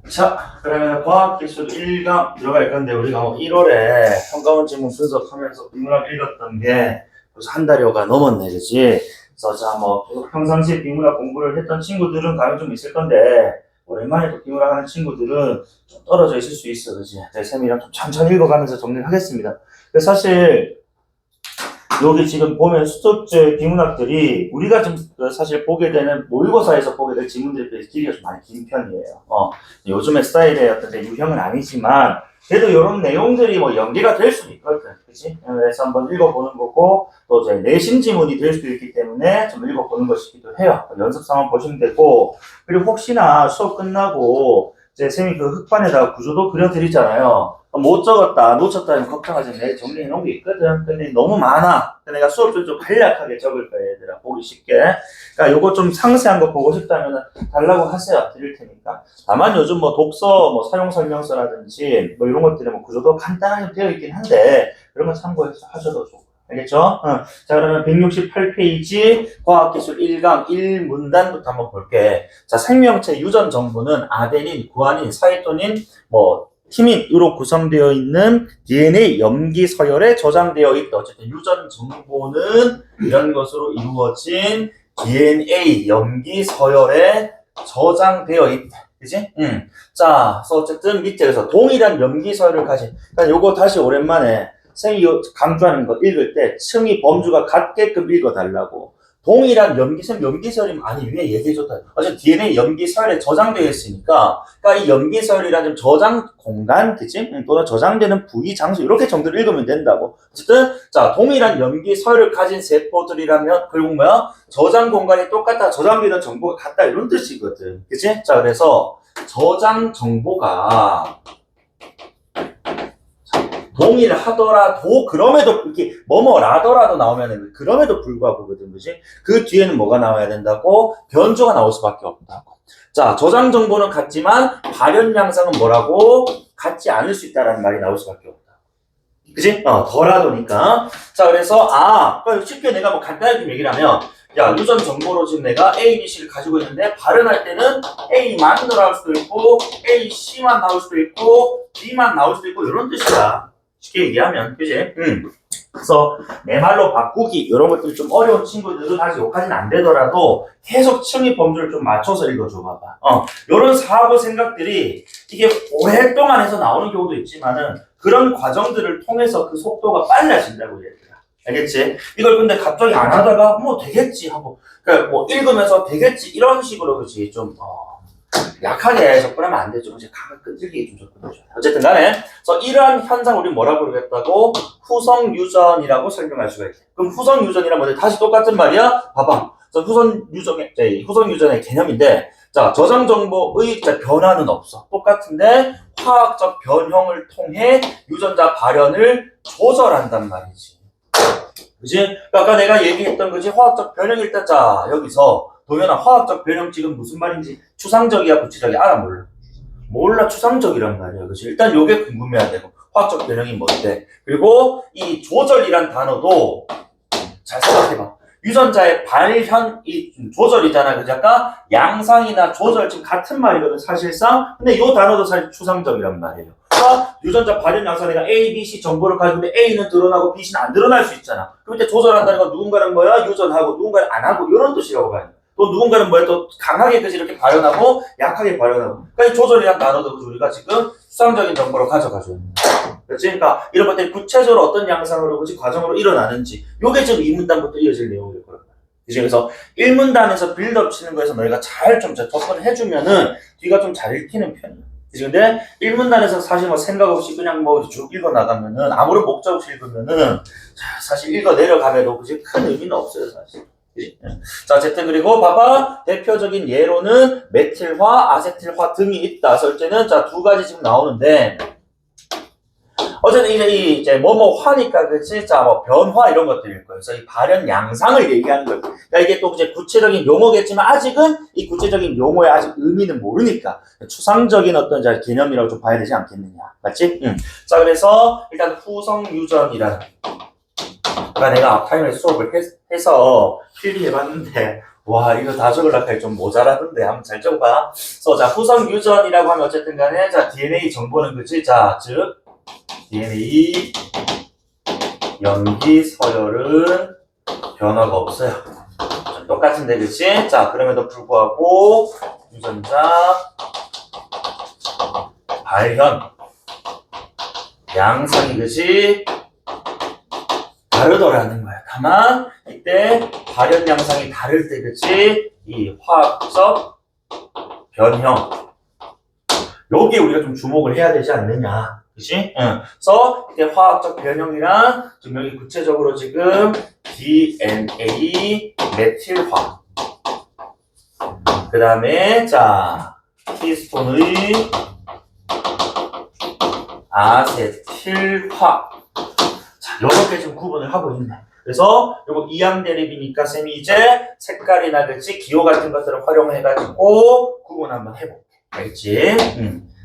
자, 그러면 과학기술 1강 들어갈 건데, 우리가 뭐 1월에 평가원 지문 분석하면서 비문학 읽었던 게 벌써 한 달여가 넘었네, 그치? 그래서 자, 뭐, 계속 평상시에 비문학 공부를 했던 친구들은 감이 좀 있을 건데, 오랜만에 또 비문학 하는 친구들은 좀 떨어져 있을 수 있어, 그치? 제 쌤이랑 좀 천천히 읽어가면서 정리를 하겠습니다. 그래서 사실, 여기 지금 보면 수습제 비문학들이 우리가 좀 사실 보게 되는 모의고사에서 보게 될 지문들에 비해서 길이가 좀 많이 긴 편이에요. 요즘의 스타일의 어떤 유형은 아니지만 그래도 이런 내용들이 뭐 연계가 될 수도 있거든, 그렇지? 그래서 한번 읽어보는 거고 또 이제 내신 지문이 될 수도 있기 때문에 좀 읽어보는 것이기도 해요. 연습상만 보시면 되고 그리고 혹시나 수업 끝나고 이제 쌤이 그 흑판에다가 구조도 그려드리잖아요. 못 적었다, 놓쳤다 하면 걱정하지 마. 내가 정리해 놓은 게 있거든. 근데 너무 많아. 내가 수업 좀 간략하게 적을 거야, 얘들아. 보기 쉽게. 그러니까 요거 좀 상세한 거 보고 싶다면 달라고 하세요. 드릴 테니까. 다만 요즘 뭐 독서, 뭐 사용 설명서라든지 뭐 이런 것들이 뭐 구조도 간단하게 되어 있긴 한데 그런 거 참고해서 하셔도 좋고. 알겠죠? 자, 그러면 168페이지 과학기술 1강 1문단부터 한번 볼게. 자, 생명체 유전 정보는 아데닌, 구아닌, 사이토닌, 뭐 티민으로 구성되어 있는 DNA 염기 서열에 저장되어 있다. 어쨌든 유전 정보는 이런 것으로 이루어진 DNA 염기 서열에 저장되어 있다. 그지? 자, 그래서 어쨌든 밑에서 동일한 염기 서열을 가진. 그러니까 요거 다시 오랜만에 생이 강조하는 거 읽을 때 층이 범주가 같게끔 읽어달라고. 동일한 염기서열이면 아니 위에 얘기해줬다. 어쨌든 DNA 염기서열에 저장되어 있으니까 그러니까 이 염기서열이라는 저장 공간, 그치? 또는 저장되는 부위, 장소 이렇게 정도를 읽으면 된다고. 어쨌든 자 동일한 염기서열을 가진 세포들이라면 결국 뭐야? 저장 공간이 똑같다, 저장되는 정보가 같다 이런 뜻이거든. 그치? 자 그래서 저장 정보가 동일하더라도 그럼에도 이렇게 뭐뭐라더라도 나오면은 그럼에도 불구하고거든, 그지? 그 뒤에는 뭐가 나와야 된다고? 변조가 나올 수밖에 없다고. 자, 저장 정보는 같지만 발현 양상은 뭐라고? 같지 않을 수 있다라는 말이 나올 수밖에 없다. 그지? 더라도니까. 자, 그래서 쉽게 내가 뭐 간단하게 좀 얘기를 하면. 야, 유전 정보로 지금 내가 A, B, C를 가지고 있는데 발현할 때는 A만 나올 수도 있고 A, C만 나올 수도 있고 B만 나올 수도 있고 이런 뜻이야. 쉽게 얘기하면, 그지? 그래서 내 말로 바꾸기 이런 것들 좀 어려운 친구들은 아직 여기까지는 안 되더라도 계속 층위 범주를 좀 맞춰서 읽어줘 봐봐. 이런 사고 생각들이 이게 오랫동안 해서 나오는 경우도 있지만은 그런 과정들을 통해서 그 속도가 빨라진다고 얘기해. 알겠지? 이걸 근데 갑자기 안 하다가 뭐 되겠지 하고 그러니까 뭐 읽으면서 되겠지 이런 식으로 그렇지 좀 약하게 접근하면 안 되죠. 이제 강을 끈질기게 좀 접근해줘요. 어쨌든 간에 그래서 이러한 현상 우리 뭐라고 그러겠다고? 후성 유전이라고 설명할 수가 있대. 그럼 후성 유전이란 뭐지? 다시 똑같은 말이야? 봐봐. 후성 유전의 개념인데 자 저장 정보의 변화는 없어. 똑같은데 화학적 변형을 통해 유전자 발현을 조절한단 말이지. 그지? 아까 내가 얘기했던 거지 화학적 변형 일단 자 여기서 도현아 화학적 변형 지금 무슨 말인지 추상적이야 구체적이야 알아 몰라? 몰라 추상적이란 말이야. 그치? 일단 요게 궁금해야 되고 화학적 변형이 뭔데 그리고 이 조절이란 단어도 잘 생각해봐. 유전자의 발현 이 조절이잖아. 그지? 아까 양상이나 조절 지금 같은 말이거든 사실상. 근데 요 단어도 사실 추상적이란 말이에요. 유전자 발현 양상 내가 A, B, C 정보를 가지고 있는데 A는 드러나고 B, C는 안 드러날 수 있잖아. 그럼 이때 조절한다는 건 누군가는 뭐야? 유전하고 누군가는 안 하고 이런 뜻이라고 봐요. 또 누군가는 뭐야? 또 강하게 그지 이렇게 발현하고 약하게 발현하고. 그러니까 이 조절이란 단어도 우리가 지금 수상적인 정보로 가져가줘야 된다. 그렇지? 그러니까 이런 것들이 구체적으로 어떤 양상으로 그지 과정으로 일어나는지 요게 지금 2문단부터 이어질 내용일 거란 말이야. 그래서 1문단에서 빌드업 치는 거에서 너희가 잘 좀 접근을 해주면은 뒤가 좀 잘 읽히는 편이야. 근데 1문단에서 사실 뭐 생각 없이 그냥 뭐 쭉 읽어 나가면은 아무런 목적 없이 읽으면은 사실 읽어 내려가면도 그지 큰 의미는 없어요 사실. 그치? 자 어쨌든 그리고 봐봐 대표적인 예로는 메틸화, 아세틸화 등이 있다. 설제는 자 두 가지 지금 나오는데 어쨌든 이제 뭐뭐화니까 그치? 자 뭐 변화 이런 것들일 거예요. 그래서 이 발현 양상을 얘기하는 거예요. 그러니까 이게 또 이제 구체적인 용어겠지만 아직은 이 구체적인 용어의 아직 의미는 모르니까 추상적인 어떤 개념이라고 좀 봐야 되지 않겠느냐, 맞지? 자 그래서 일단 후성 유전이라는. 그러니까 내가 앞타임에 수업을 해서 필기해봤는데 와, 이거 다 적으려고 하니 좀 모자라던데. 한번 잘 적어봐. 그래서, 자, 후성 유전이라고 하면 어쨌든 간에, 자, DNA 정보는 그치? 자, 즉, DNA 염기 서열은 변화가 없어요. 똑같은데, 그치? 자, 그럼에도 불구하고, 유전자, 발현, 양상이 그치? 다르더라는 거야. 다만, 이때 발현 양상이 다를 때, 그치? 이 화학적 변형. 여기에 우리가 좀 주목을 해야 되지 않느냐. 그치? 응. 그래서, 이때 화학적 변형이랑, 좀 여기 구체적으로 지금, DNA 메틸화. 그 다음에, 자, 히스톤의 아세틸화. 자, 이렇게 좀 구분을 하고 있네. 그래서 요거 이항 대립이니까 쌤이 이제 색깔이나 그치 기호 같은 것들을 활용해가지고 구분 한번 해볼게. 알겠지?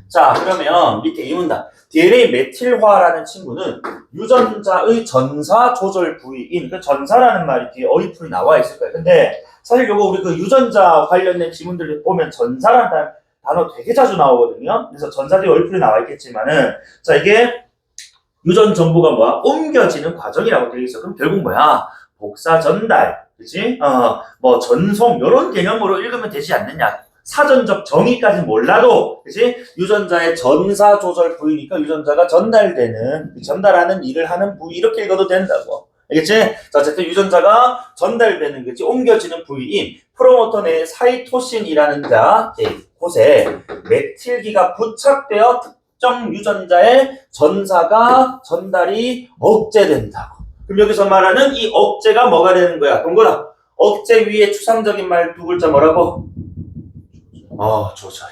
자, 그러면 밑에 이 문단. DNA 메틸화라는 친구는 유전자의 전사 조절 부위인 그 전사라는 말이 뒤에 어휘풀이 나와 있을 거예요. 근데 사실 요거 우리 그 유전자 관련된 지문들을 보면 전사라는 단어 되게 자주 나오거든요. 그래서 전사들이 어휘풀이 나와 있겠지만은 자, 이게 유전 정보가 뭐야? 옮겨지는 과정이라고 되어 있어. 그럼 결국 뭐야? 복사 전달, 그치? 뭐 전송 이런 개념으로 읽으면 되지 않느냐? 사전적 정의까지 몰라도, 그치? 유전자의 전사 조절 부위니까 유전자가 전달하는 일을 하는 부위 이렇게 읽어도 된다고. 알겠지? 자, 어쨌든 유전자가 전달되는, 그치? 옮겨지는 부위인 프로모터 내에 사이토신이라는 곳에 메틸기가 부착되어 특정 유전자의 전사가 전달이 억제된다고. 그럼 여기서 말하는 이 억제가 뭐가 되는 거야? 동건아, 억제 위에 추상적인 말 두 글자 뭐라고? 조절.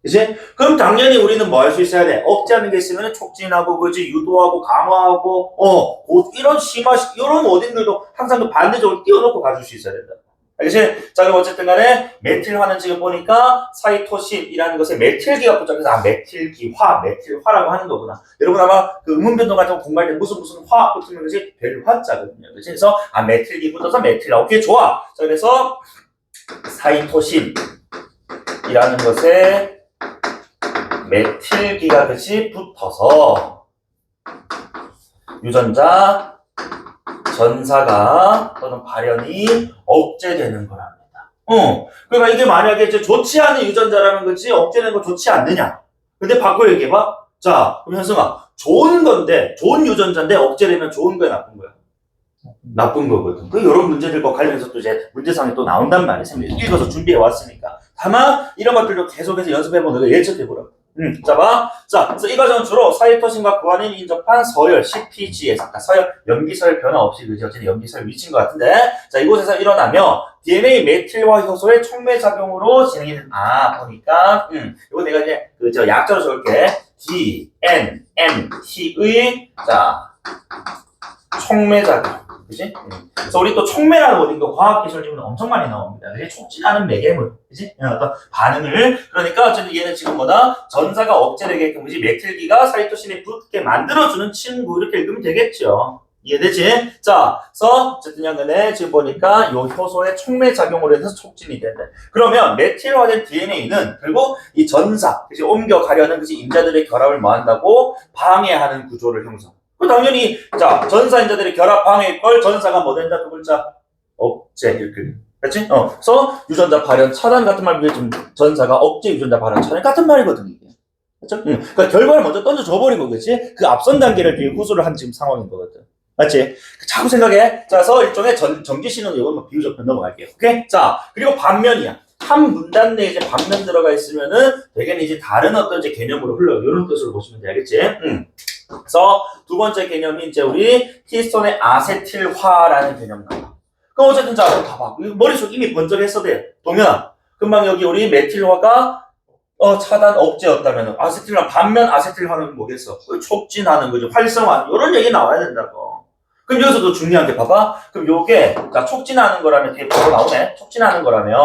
그치? 그럼 당연히 우리는 뭐 할 수 있어야 돼? 억제하는 게 있으면 촉진하고, 그지? 유도하고, 강화하고, 이런 이런 워딩들도 항상 그 반대적으로 띄워놓고 가줄 수 있어야 된다. 알겠지? 자, 그럼 어쨌든 간에 메틸화는 지금 보니까 사이토신이라는 것에 메틸기가 붙어서 메틸화라고 하는 거구나. 여러분 아마 그 음운변동 같은 거 공부할 때 무슨 화 붙으면 그지? 별화자거든요. 그치? 그래서 메틸기 붙어서 메틸화. 오케이, 좋아. 자, 그래서 사이토신이라는 것에 메틸기가 그치? 붙어서 유전자 전사가 또는 발현이 억제되는 거랍니다. 그러니까 이게 만약에 이제 좋지 않은 유전자라는 거지 억제되는 거 좋지 않느냐? 근데 바꿔 얘기해봐. 자, 그럼 현승아, 좋은 건데 좋은 유전자인데 억제되면 좋은 거야, 나쁜 거야? 나쁜 거거든. 그 이런 문제들과 관련해서 또 이제 문제상이 또 나온단 말이야. 읽어서 준비해 왔으니까. 다만 이런 것들도 계속해서 연습해보는 거 예측해보라고. 자, 봐. 자, 그래서 이 과정은 주로 사이토신과 구안인이 인접한 서열, CPG에서, 그러니까 서열, 염기서열 변화 없이, 그지? 어쨌든 염기서열 위치인 것 같은데, 자, 이곳에서 일어나며, DNA 메틸화 효소의 촉매작용으로 진행이 된, 보니까, 이거 내가 이제, 약자로 적을게. DNMT의, 자, 촉매작용. 그치? 그래서 우리 또 촉매라는 워딩도 과학기술 지문은 엄청 많이 나옵니다. 그치? 촉진하는 매개물. 그치? 어떤 반응을. 그러니까 어쨌든 얘는 지금 뭐다? 전사가 억제되게끔, 그치? 메틸기가 사이토신에 붙게 만들어주는 친구. 이렇게 읽으면 되겠죠. 이해되지? 자, 그래서 어쨌든 양근에 지금 보니까 요 효소의 촉매작용으로 해서 촉진이 된다. 그러면 메틸화된 DNA는 결국 이 전사, 그치? 옮겨가려는 그치? 인자들의 결합을 뭐 한다고? 방해하는 구조를 형성. 그 당연히 자 전사인자들의 결합 방해일 걸 전사가 뭐 된다 두 글자 억제 이렇게 그렇지? 그래서 유전자 발현 차단 같은 말 위에 좀 전사가 억제 유전자 발현 차단 같은 말이거든 이게. 그렇죠? 그러니까 결과를 먼저 던져줘 버리고 그렇지? 그 앞선 단계를 뒤에 후수를 한 지금 상황인 거거든. 맞지? 자꾸 생각해. 자, 그래서 일종의 전기신호 이건 뭐 비유적 넘어갈게요. 오케이? 자, 그리고 반면이야. 한 문단 내에 이제 반면 들어가 있으면은 대개는 이제 다른 어떤 이제 개념으로 흘러 이런 뜻으로 보시면 돼야겠지? 그래서 두 번째 개념이 이제 우리 히스톤의 아세틸화라는 개념 나와. 그럼 어쨌든 자, 봐봐. 머릿속 이미 번쩍했어 돼. 동현아. 금방 여기 우리 메틸화가 차단 억제였다면 아세틸화 반면 아세틸화는 뭐겠어? 촉진하는 거죠. 활성화. 이런 얘기 나와야 된다고. 그럼 여기서도 중요한 게 봐봐. 그럼 요게 자 촉진하는 거라면 뒤에 바로 나오네. 촉진하는 거라면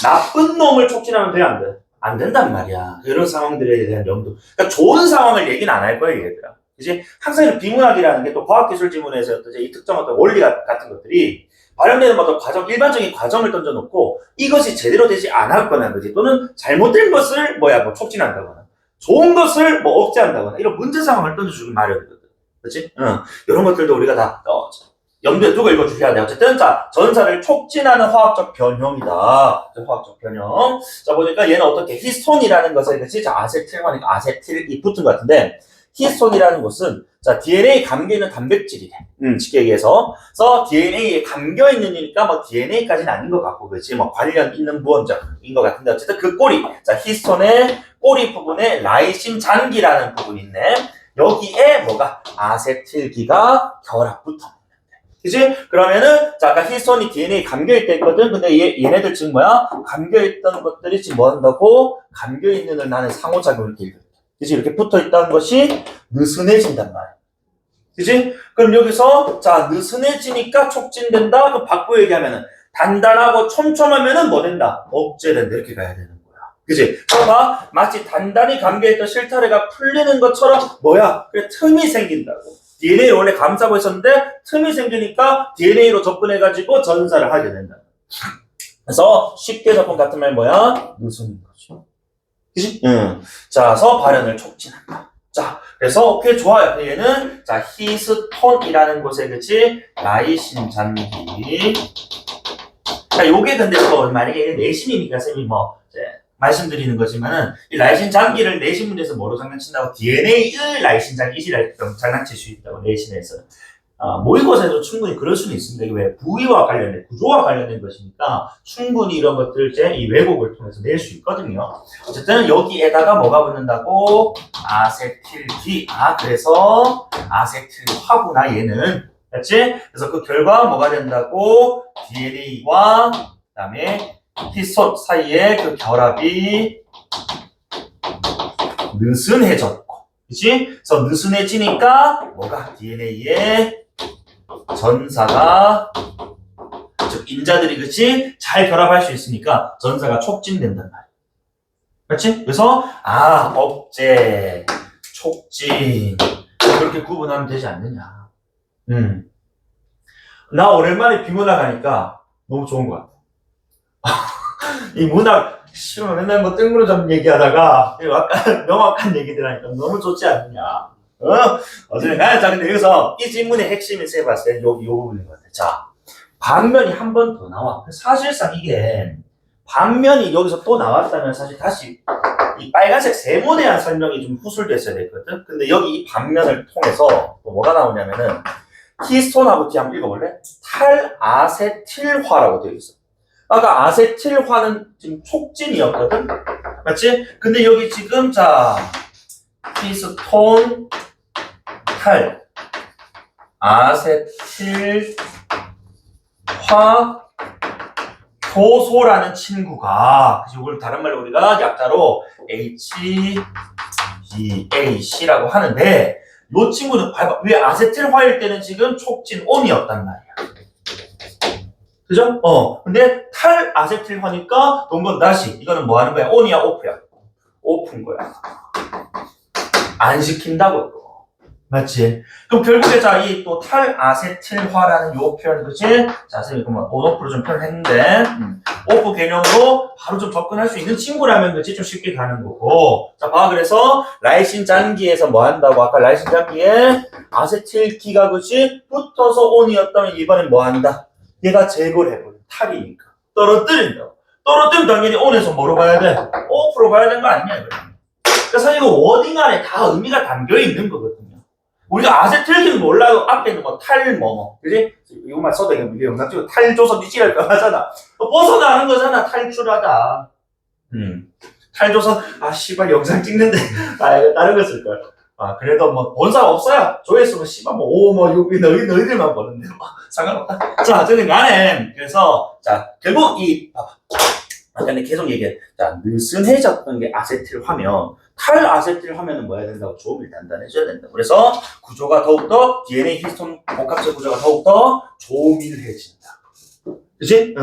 나쁜 놈을 촉진하면 돼 안 돼? 안 된단 말이야. 이런 상황들에 대한 염두. 그러니까 좋은 상황을 얘기는 안 할 거야, 얘들아. 그지? 항상 비문학이라는 게 또 과학기술 지문에서 이 특정 어떤 원리 같은 것들이 발현되는 어떤 과정, 일반적인 과정을 던져놓고 이것이 제대로 되지 않았거나, 그지? 또는 잘못된 것을 뭐 촉진한다거나, 좋은 것을 억제한다거나, 이런 문제 상황을 던져주기 마련이거든. 그치? 응. 이런 것들도 우리가 다, 염두에 두고 읽어주셔야 돼. 어쨌든, 자, 전사를 촉진하는 화학적 변형이다. 화학적 변형. 자, 보니까 얘는 어떻게, 히스톤이라는 것을, 그치? 자, 아세틸화니까 아세틸이 붙은 것 같은데, 히스톤이라는 것은, 자, DNA에 감겨있는 단백질이래. 쉽게 얘기해서. 그래서 DNA에 감겨있는이니까 DNA까지는 아닌 것 같고, 그치? 관련 있는 무언자인 것 같은데, 어쨌든 그 꼬리. 자, 히스톤의 꼬리 부분에 라이신 잔기라는 부분이 있네. 여기에 뭐가? 아세틸기가 결합 붙어. 그치? 그러면은, 자, 아까 히스톤이 DNA에 감겨있다 했거든? 근데 얘네들 지금 뭐야? 감겨있던 것들이 지금 뭐 한다고? 감겨있는 나는 상호작용을 길게. 그치? 이렇게 붙어 있다는 것이 느슨해진단 말이야. 그치? 그럼 여기서, 자, 느슨해지니까 촉진된다? 그럼 바꿔 얘기하면은, 단단하고 촘촘하면은 뭐 된다? 억제된다. 이렇게 가야 되는 거야. 그치? 봐봐. 마치 단단히 감겨있던 실타래가 풀리는 것처럼, 뭐야? 그래, 틈이 생긴다고. DNA를 원래 감싸고 있었는데, 틈이 생기니까 DNA로 접근해가지고 전사를 하게 된다. 그래서 쉽게 접근 같은 말 뭐야? 느슨인 거죠. 그치? 자, 그래서 발현을 촉진한다. 자, 그래서 오케이 좋아요. 얘는 자 히스톤이라는 곳에 그치 라이신 잔기. 자, 요게 근데 또 만약에 내신이니까 쌤이 이제 말씀드리는 거지만은 이 라이신 잔기를 내신 문제에서 뭐로 장난친다고 DNA의 라이신 잔기 이시라 장난칠 수 있다고 내신에서. 모의고사에도 충분히 그럴 수는 있습니다. 이게 왜 부위와 관련된, 구조와 관련된 것이니까 충분히 이런 것들 이 왜곡을 통해서 낼 수 있거든요. 어쨌든 여기에다가 뭐가 붙는다고? 아세틸기. 그래서 아세틸화구나 얘는. 맞지? 그래서 그 결과 뭐가 된다고? DNA와 그다음에 히스톤 사이에 그 결합이 느슨해졌고. 그치? 그래서 느슨해지니까 뭐가? DNA에 전사가 즉 인자들이 그치? 잘 결합할 수 있으니까 전사가 촉진된단 말이야. 그렇지? 그래서 억제, 촉진 그렇게 구분하면 되지 않느냐. 나 오랜만에 비문학 하니까 너무 좋은 것 같아. 이 문학 싫어 맨날 뜬구름 잡는 얘기하다가 약간 명확한 얘기들 하니까 너무 좋지 않느냐. 어쨌든 자 근데 여기서 이 질문의 핵심이 세 봤을 때 요 부분인 것 같아. 자, 반면이 한 번 더 나와. 사실상 이게 반면이 여기서 또 나왔다면 사실 다시 이 빨간색 세모에 대한 설명이 좀 후술됐어야 됐거든. 근데 여기 이 반면을 통해서 또 뭐가 나오냐면은 히스톤하고 뒤 한번 읽어볼래? 탈아세틸화라고 되어 있어. 아까 아세틸화는 지금 촉진이었거든? 맞지? 근데 여기 지금 자 히스톤 탈 아세틸화 효소라는 친구가 이걸 다른 말로 우리가 약자로 HGAC라고 하는데 이 친구는 왜 아세틸화일 때는 지금 촉진 온이었단 말이야. 그죠? 근데 탈아세틸화니까 동건 다시 이거는 뭐 하는 거야? 온이야, 오프야? 오프인 거야. 안 시킨다고. 맞지? 그럼 결국에 자, 이 또 탈아세틸화라는 요 표현, 그치? 자, 선생님이 그러면 온오프로 좀 표현했는데, 오프 개념으로 바로 좀 접근할 수 있는 친구라면, 그치? 좀 쉽게 가는 거고. 자, 봐. 그래서, 라이신 잔기에서 뭐 한다고? 아까 라이신 잔기에 아세틸기가, 그치? 붙어서 온이었다면 이번엔 뭐 한다? 얘가 제거를 해버려. 탈이니까. 떨어뜨린다. 떨어뜨리면 당연히 온에서 뭐로 가야 돼? 오프로 가야 되는 거 아니냐, 이거. 그래서 사실 이거 워딩 안에 다 의미가 담겨 있는 거거든요. 우리가 아세틸기는 몰라도 앞에는 그지? 이것만 써도 이게 영상 찍고 탈조선 이지랄 거 하잖아. 벗어나는 거잖아, 탈출하다. 탈조선, 씨발 영상 찍는데, 이거 다른 거 쓸걸. 그래도 본 사람 없어요. 조회수는 씨발 6위 너희들만 보는데, 상관없다. 자, 어쨌든 간에, 그래서, 자, 결국 봐봐. 아까 계속 얘기해. 자, 느슨해졌던 게 아세틸화면, 탈아세틸화면은 뭐 해야 된다고? 조음이 단단해져야 된다. 그래서 구조가 더욱더 DNA 히스톤 복합체 구조가 더욱더 조밀해진다. 그치?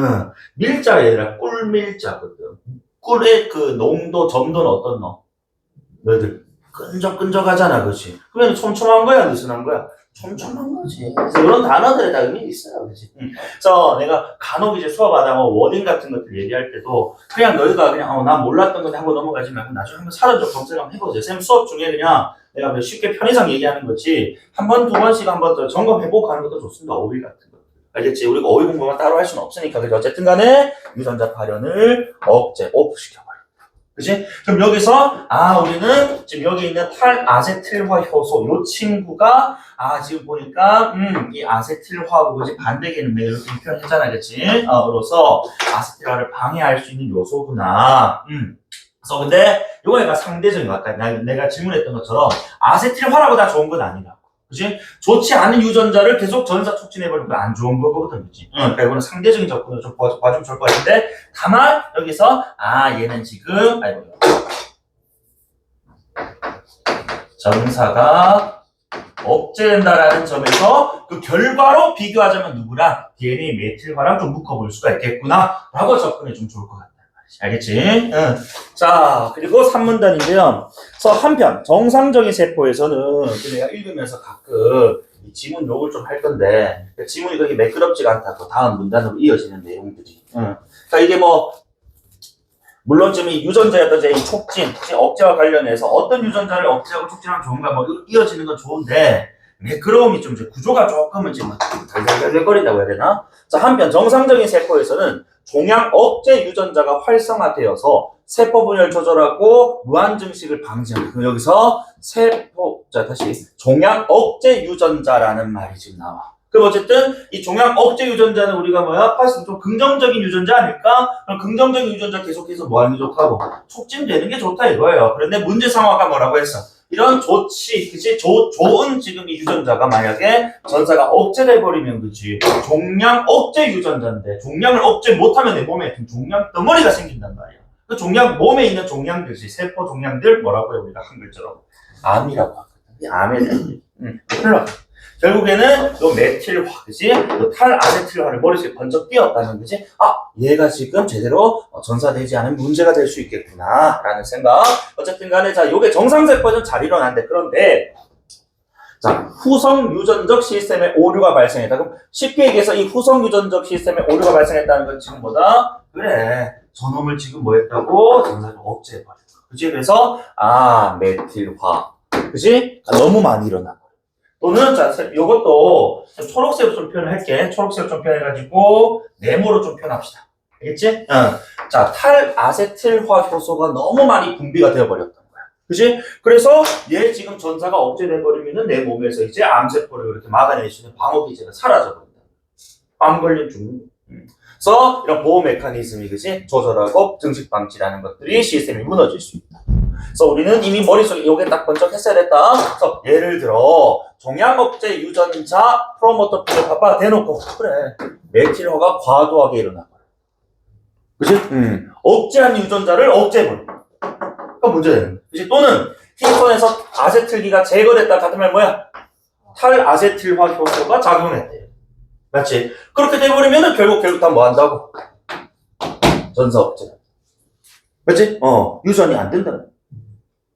밀자가 얘들아 꿀밀자거든. 꿀의 그 농도, 점도는 어떤 너? 너희들 끈적끈적하잖아, 그치? 그러면 촘촘한 거야, 느슨한 거야? 촘촘한 거지. 그래서 이런 단어들에 다 의미 있어요. 그치? 그래서 내가 간혹 이제 수업하다 뭐 워딩 같은 것들 얘기할 때도 그냥 너희가 그냥 나 몰랐던 건데 하고 넘어가지 말고 나중에 한번 사전적 검색 한번 해보세요. 쌤 수업 중에 그냥 내가 쉽게 편의상 얘기하는 거지 한 번, 두 번씩 한번 더 점검해보고 하는 것도 좋습니다. 어휘 같은 거. 알겠지? 우리가 어휘 공부만 따로 할 수는 없으니까. 그래서 어쨌든 간에 유전자 발현을 억제, 오프시켜버려. 그치? 그럼 여기서, 우리는 지금 여기 있는 탈아세틸화 효소, 요 친구가, 지금 보니까, 이 아세틸화하고, 그지? 반대 개념 내가 이렇게 표현했잖아, 그치? 그래서 아세틸화를 방해할 수 있는 요소구나. 그래서 근데, 요거 약간 상대적인 거, 아까 내가 질문했던 것처럼, 아세틸화라고 다 좋은 건 아니라고. 그치? 좋지 않은 유전자를 계속 전사 촉진해버리면 안 좋은 거거든, 그치? 그러니까 이거는 상대적인 접근을 좀 봐주면 좋을 것 같은데, 다만, 여기서, 얘는 지금, 전사가 억제된다라는 점에서 그 결과로 비교하자면 누구랑 DNA 메틸화랑 좀 묶어볼 수가 있겠구나, 라고 접근해주면 좋을 것 같다. 알겠지? 자, 그리고 3문단인데요. 그래서 한편 정상적인 세포에서는 내가 읽으면서 가끔 이 지문 욕을 좀 할 건데 지문이 그렇게 매끄럽지가 않다고 다음 문단으로 이어지는 내용들이. 그러니까 이게 물론 지금 이 유전자였던 이 촉진, 억제와 관련해서 어떤 유전자를 억제하고 촉진하면 좋은가 이어지는 건 좋은데 매끄러움이 좀 이제 구조가 조금은 지금 달달달거린다고 해야 되나? 자, 한편 정상적인 세포에서는 종양 억제 유전자가 활성화되어서 세포 분열 조절하고 무한 증식을 방지하는. 그럼 여기서 종양 억제 유전자라는 말이 지금 나와. 그럼 어쨌든 이 종양 억제 유전자는 우리가 사실 좀 긍정적인 유전자 아닐까? 그럼 긍정적인 유전자 계속해서 뭐 하는 게 좋다고? 촉진되는 게 좋다 이거예요. 그런데 문제 상황가 뭐라고 했어? 이런 좋은 지금 이 유전자가 만약에 전사가 억제돼 버리면 그치? 종양 억제 유전자인데 종양을 억제 못하면 내 몸에 종양 덩어리가 생긴단 말이야. 그 종양 몸에 있는 종양들, 세포 종양들 뭐라고 해요? 우리가 한 글자로 암이라고 하거든. 암에 대한 흘러. 결국에는 요 메틸화, 그지? 요 탈아세틸화를 머릿속에 번쩍 띄었다는 거지? 얘가 지금 제대로 전사되지 않은 문제가 될 수 있겠구나, 라는 생각. 어쨌든 간에, 자, 요게 정상세포는 잘 일어난대. 그런데, 자, 후성 유전적 시스템에 오류가 발생했다. 그럼 쉽게 얘기해서 이 후성 유전적 시스템에 오류가 발생했다는 건 지금 뭐다? 그래. 저놈을 지금 뭐 했다고? 전사를 억제해버렸다. 그지? 그래서, 메틸화. 그지? 너무 많이 일어나. 또는, 자, 요것도 초록색으로 좀 표현할게. 초록색으로 좀 표현해가지고, 네모로 좀 표현합시다. 알겠지? 자, 탈아세틸화 효소가 너무 많이 분비가 되어버렸던 거야. 그치? 그래서 얘 지금 전사가 억제돼버리면은 내 몸에서 이제 암세포를 이렇게 막아낼 수 있는 방어기제가 사라져버린다. 암 걸림 죽는 거. 그래서 이런 보호 메커니즘이, 그치? 조절하고 증식 방지라는 것들이 시스템이 무너질 수 있다. 그래서 우리는 이미 머릿속에 요게 딱 번쩍 했어야 됐다. 그래서 예를 들어 종양 억제 유전자 프로모터 필요파파 대놓고 그래 메틸화가 과도하게 일어나 버려. 그치? 억제한 유전자를 억제해버려. 그럼 문제되는 거야. 그치? 또는 흰손에서 아세틸기가 제거됐다 같은 말 뭐야? 탈아세틸화 효소가 작용했대. 맞지? 그렇게 돼버리면은 결국 다 뭐 한다고? 전사 억제. 그치? 유전이 안 된다.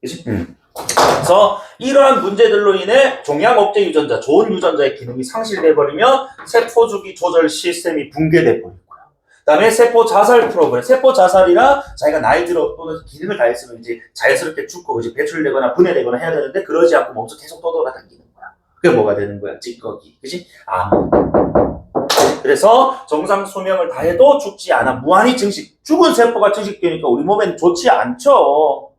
그치? 그래서 이러한 문제들로 인해 종양 억제 유전자, 좋은 유전자의 기능이 상실돼버리면 세포 주기 조절 시스템이 붕괴돼버릴 거야. 그 다음에 세포 자살 프로그램, 세포 자살이라 자기가 나이 들어 또는 기능을 다했으면 이제 자연스럽게 죽고 그치? 배출되거나 분해되거나 해야 되는데 그러지 않고 몸속 계속 떠돌아다니는 거야. 그게 뭐가 되는 거야? 찌꺼기. 그치? 그래서 정상 수명을 다해도 죽지 않아. 무한히 증식. 죽은 세포가 증식되니까 우리 몸에는 좋지 않죠.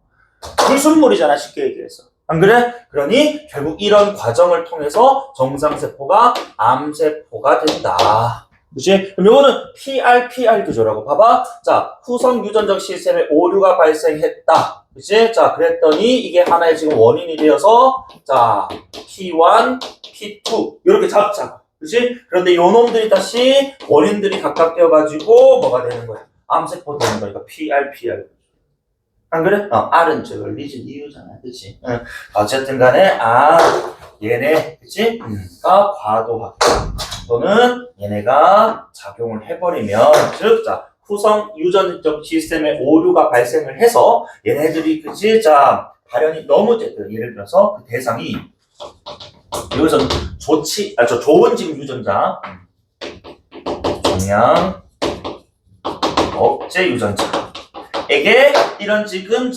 불순물이잖아, 쉽게 얘기해서. 안 그래? 그러니 결국 이런 과정을 통해서 정상세포가 암세포가 된다. 그치? 그럼 요거는 PRPR 구조라고. 봐봐. 자, 후성 유전적 시스템에 오류가 발생했다. 그치? 자, 그랬더니 이게 하나의 지금 원인이 되어서 자, P1, P2 이렇게 잡자고. 그치? 그런데 요 놈들이 다시 원인들이 각각되어가지고 뭐가 되는 거야? 암세포 되는 거니까 PRPR. 안 그래? R은 저걸 리진 이유잖아. 그치? 어쨌든 간에, 얘네, 그치? 가 과도하게. 또는 얘네가 작용을 해버리면, 즉, 자, 후성 유전적 시스템에 오류가 발생을 해서 얘네들이, 그치? 자, 발현이 너무, 예를 들어서 그 대상이 여기서 좋은 지금 유전자. 종양 억제 유전자에게 이런 지금 이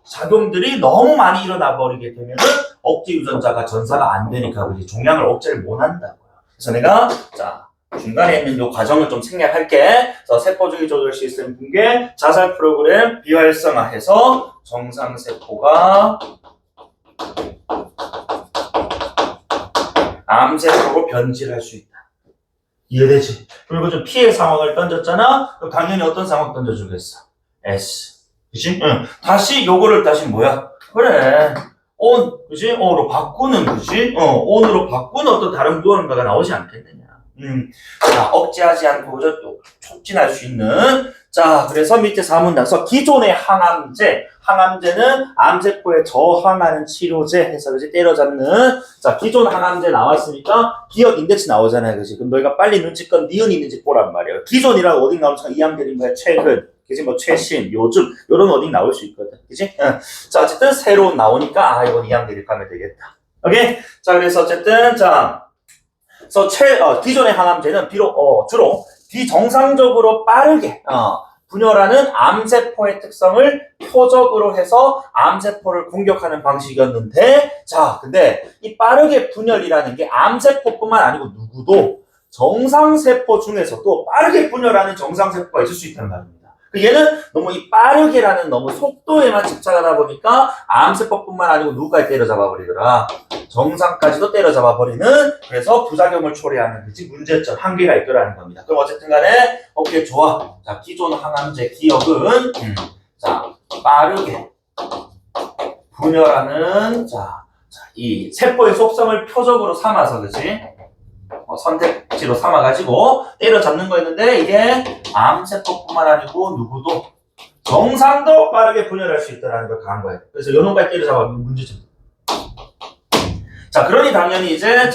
작용들이 너무 많이 일어나 버리게 되면은 억제 유전자가 전사가 안 되니까 우리 종양을 억제를 못 한다고요. 그래서 내가 중간에 있는 요 과정을 좀 생략할게. 그래서 세포주기 조절 시스템 붕괴, 자살 프로그램 비활성화해서 정상세포가 암세포로 변질할 수 있다. 이해되지? 그리고 좀 피해 상황을 던졌잖아? 그럼 당연히 어떤 상황 던져주겠어? S. 그치? 응. 다시 요거를 다시 뭐야? 그래. on. 그치? on으로 바꾸는, 그치? on으로 바꾸는 어떤 다른 무언가가 나오지 않겠느냐. 억제하지 않고 또 촉진할 수 있는. 그래서 밑에 사문단서 기존의 항암제는 암세포에 저항하는 치료제 해서 그지 때려잡는. 기존 항암제 나왔으니까 기억 인덱스 나오잖아요, 그지? 그럼 너희가 빨리 눈치껏 니은 있는지 보란 말이에요. 기존이라고 어디 나오면 이 항제인 거야, 최근, 그지? 뭐 최신, 요즘 요런 어디 나올 수 있거든, 그지? 어쨌든 새로 나오니까 이건 이 항제를 가면 되겠다. 오케이? 그래서 어쨌든 기존의 항암제는 주로 비정상적으로 빠르게 분열하는 암세포의 특성을 표적으로 해서 암세포를 공격하는 방식이었는데, 근데 이 빠르게 분열이라는 게 암세포뿐만 아니고 누구도 정상세포 중에서도 빠르게 분열하는 정상세포가 있을 수 있다는 말입니다. 얘는 너무 이 빠르게라는 너무 속도에만 집착하다 보니까 암세포뿐만 아니고 누구까지 때려잡아 버리더라. 정상까지도 때려잡아 버리는, 그래서 부작용을 초래하는 문제점, 한계가 있더라는 겁니다. 그럼 어쨌든 간에 오케이, 좋아. 기존 항암제 기억은 빠르게 분열하는 이 세포의 속성을 표적으로 삼아서, 그치? 선택지로 삼아가지고 때려잡는 거였는데, 이게 암세포뿐만 아니고 누구도 정상도 빠르게 분열할 수 있다는 걸 가한 거예요. 그래서 요놈까지 때려잡으면 문제점. 그러니 당연히 이제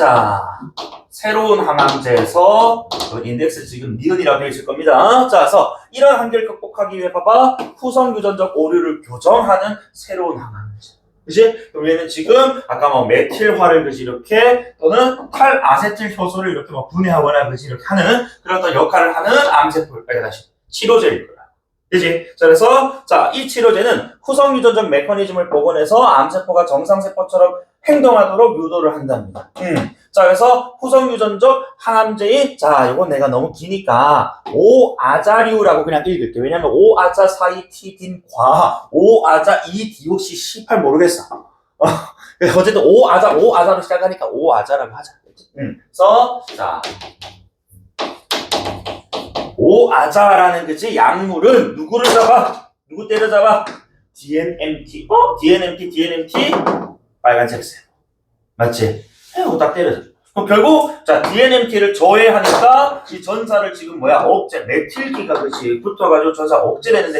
새로운 항암제에서 인덱스 지금 니은이라고 되어 있을 겁니다. 그래서 이런 한계를 극복하기 위해 봐봐, 후성 유전적 오류를 교정하는 새로운 항암제. 그치? 그럼 얘는 지금 아까 메틸화를 그치 이렇게, 또는 탈아세틸 효소를 이렇게 분해하거나 그치 이렇게 하는 그런 어떤 역할을 하는 암세포를 다시 치료제일 거야. 그치? 그래서 이 치료제는 후성 유전적 메커니즘을 복원해서 암세포가 정상세포처럼 행동하도록 유도를 한답니다. 그래서 후성 유전적 항암제인, 이건 내가 너무 기니까 오아자류라고 그냥 읽을게. 왜냐면 오아자사이티딘과 오아자 2디옥시18 모르겠어. 어쨌든 오아자로 시작하니까 오아자라고 하자. 그래서 오아자라는 그치 약물은 누구를 잡아? 누구 때려잡아? DNMT. DNMT 빨간색 셀. 맞지? 딱 때려줘. 그럼 결국 DNMT를 저해하니까 이 전사를 지금 억제, 메틸기가 그치 붙어가지고 전사 억제되는데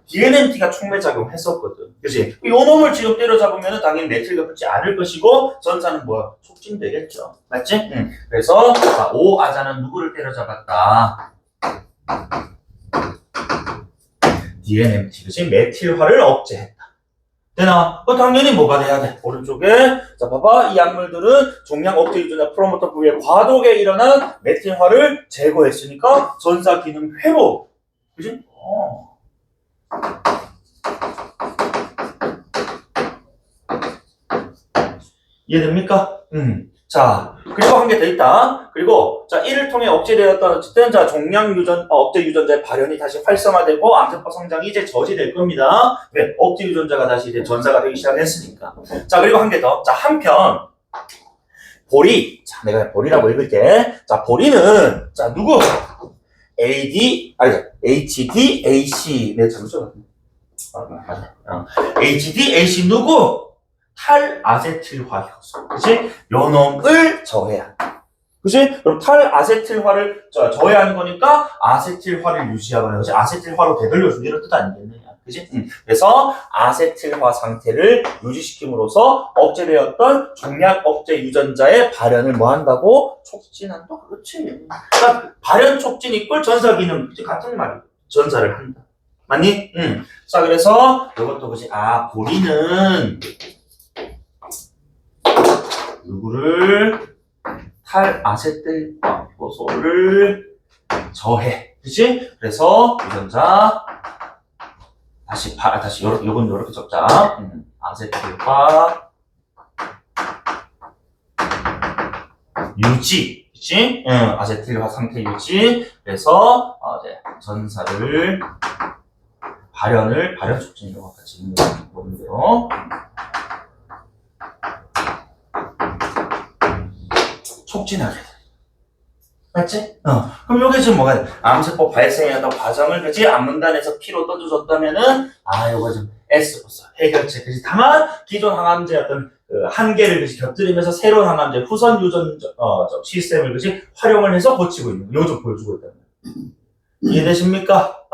DNMT가 촉매작용 했었거든. 그치? 요 놈을 지금 때려잡으면 당연히 메틸기가 붙지 않을 것이고 전사는 촉진되겠죠. 맞지? 그래서 오아자는 누구를 때려잡았다? DNMT, 그치? 메틸화를 억제했다. 되나? 당연히 뭐가 돼야 돼? 오른쪽에. 봐봐. 이 약물들은 종양 억제 유전자 프로모터 부위에 과도하게 일어난 메틸화를 제거했으니까 전사 기능 회복. 그치? 이해됩니까? 그리고 한 개 더 있다. 그리고 이를 통해 억제되었던 어쨌든 억제 유전자의 발현이 다시 활성화되고 암세포 성장이 이제 저지될 겁니다. 왜? 억제 유전자가 다시 이제 전사가 되기 시작했으니까. 그리고 한 개 더. 한편 보리. 내가 보리라고 읽을게. 보리는 누구? HDAC. 내가 잘못 써놨네. HDAC 누구? 탈아세틸화 효소. 그치? 요 놈을 저해한다. 그치? 그럼 탈아세틸화를 저해하는 거니까 아세틸화를 유지하거나, 그치? 아세틸화로 되돌려주는 이런 뜻 아니겠느냐. 그치? 그래서 아세틸화 상태를 유지시킴으로써 억제되었던 종양 억제 유전자의 발현을 뭐 한다고? 촉진한다? 그렇지. 그러니까 발현 촉진 이꼴 전사 기능. 같은 말이야. 전사를 한다. 맞니? 그래서 이것도 그치? 보리는 누구를 탈아세틸 효소를 저해. 그치? 그래서 유전자 다시 요건 요렇게 적자. 아세틸과 유지. 그치? 아세틸과 상태 유지. 그래서 이제 전사를 발현 촉진이라고 아까 지금 보는 대로 촉진하게 돼. 맞지? 그럼 요게 지금 뭐가 돼? 암세포 발생에 어떤 과정을, 그치? 암문단에서 P로 떠주셨다면은, 요거 지금 S로서 해결책. 그치? 다만, 기존 항암제 어떤, 한계를, 그치? 곁들이면서 새로운 항암제, 후선 유전, 시스템을, 그치? 활용을 해서 고치고 있는 거. 요거 좀 보여주고 있다는 거예요. 이해되십니까?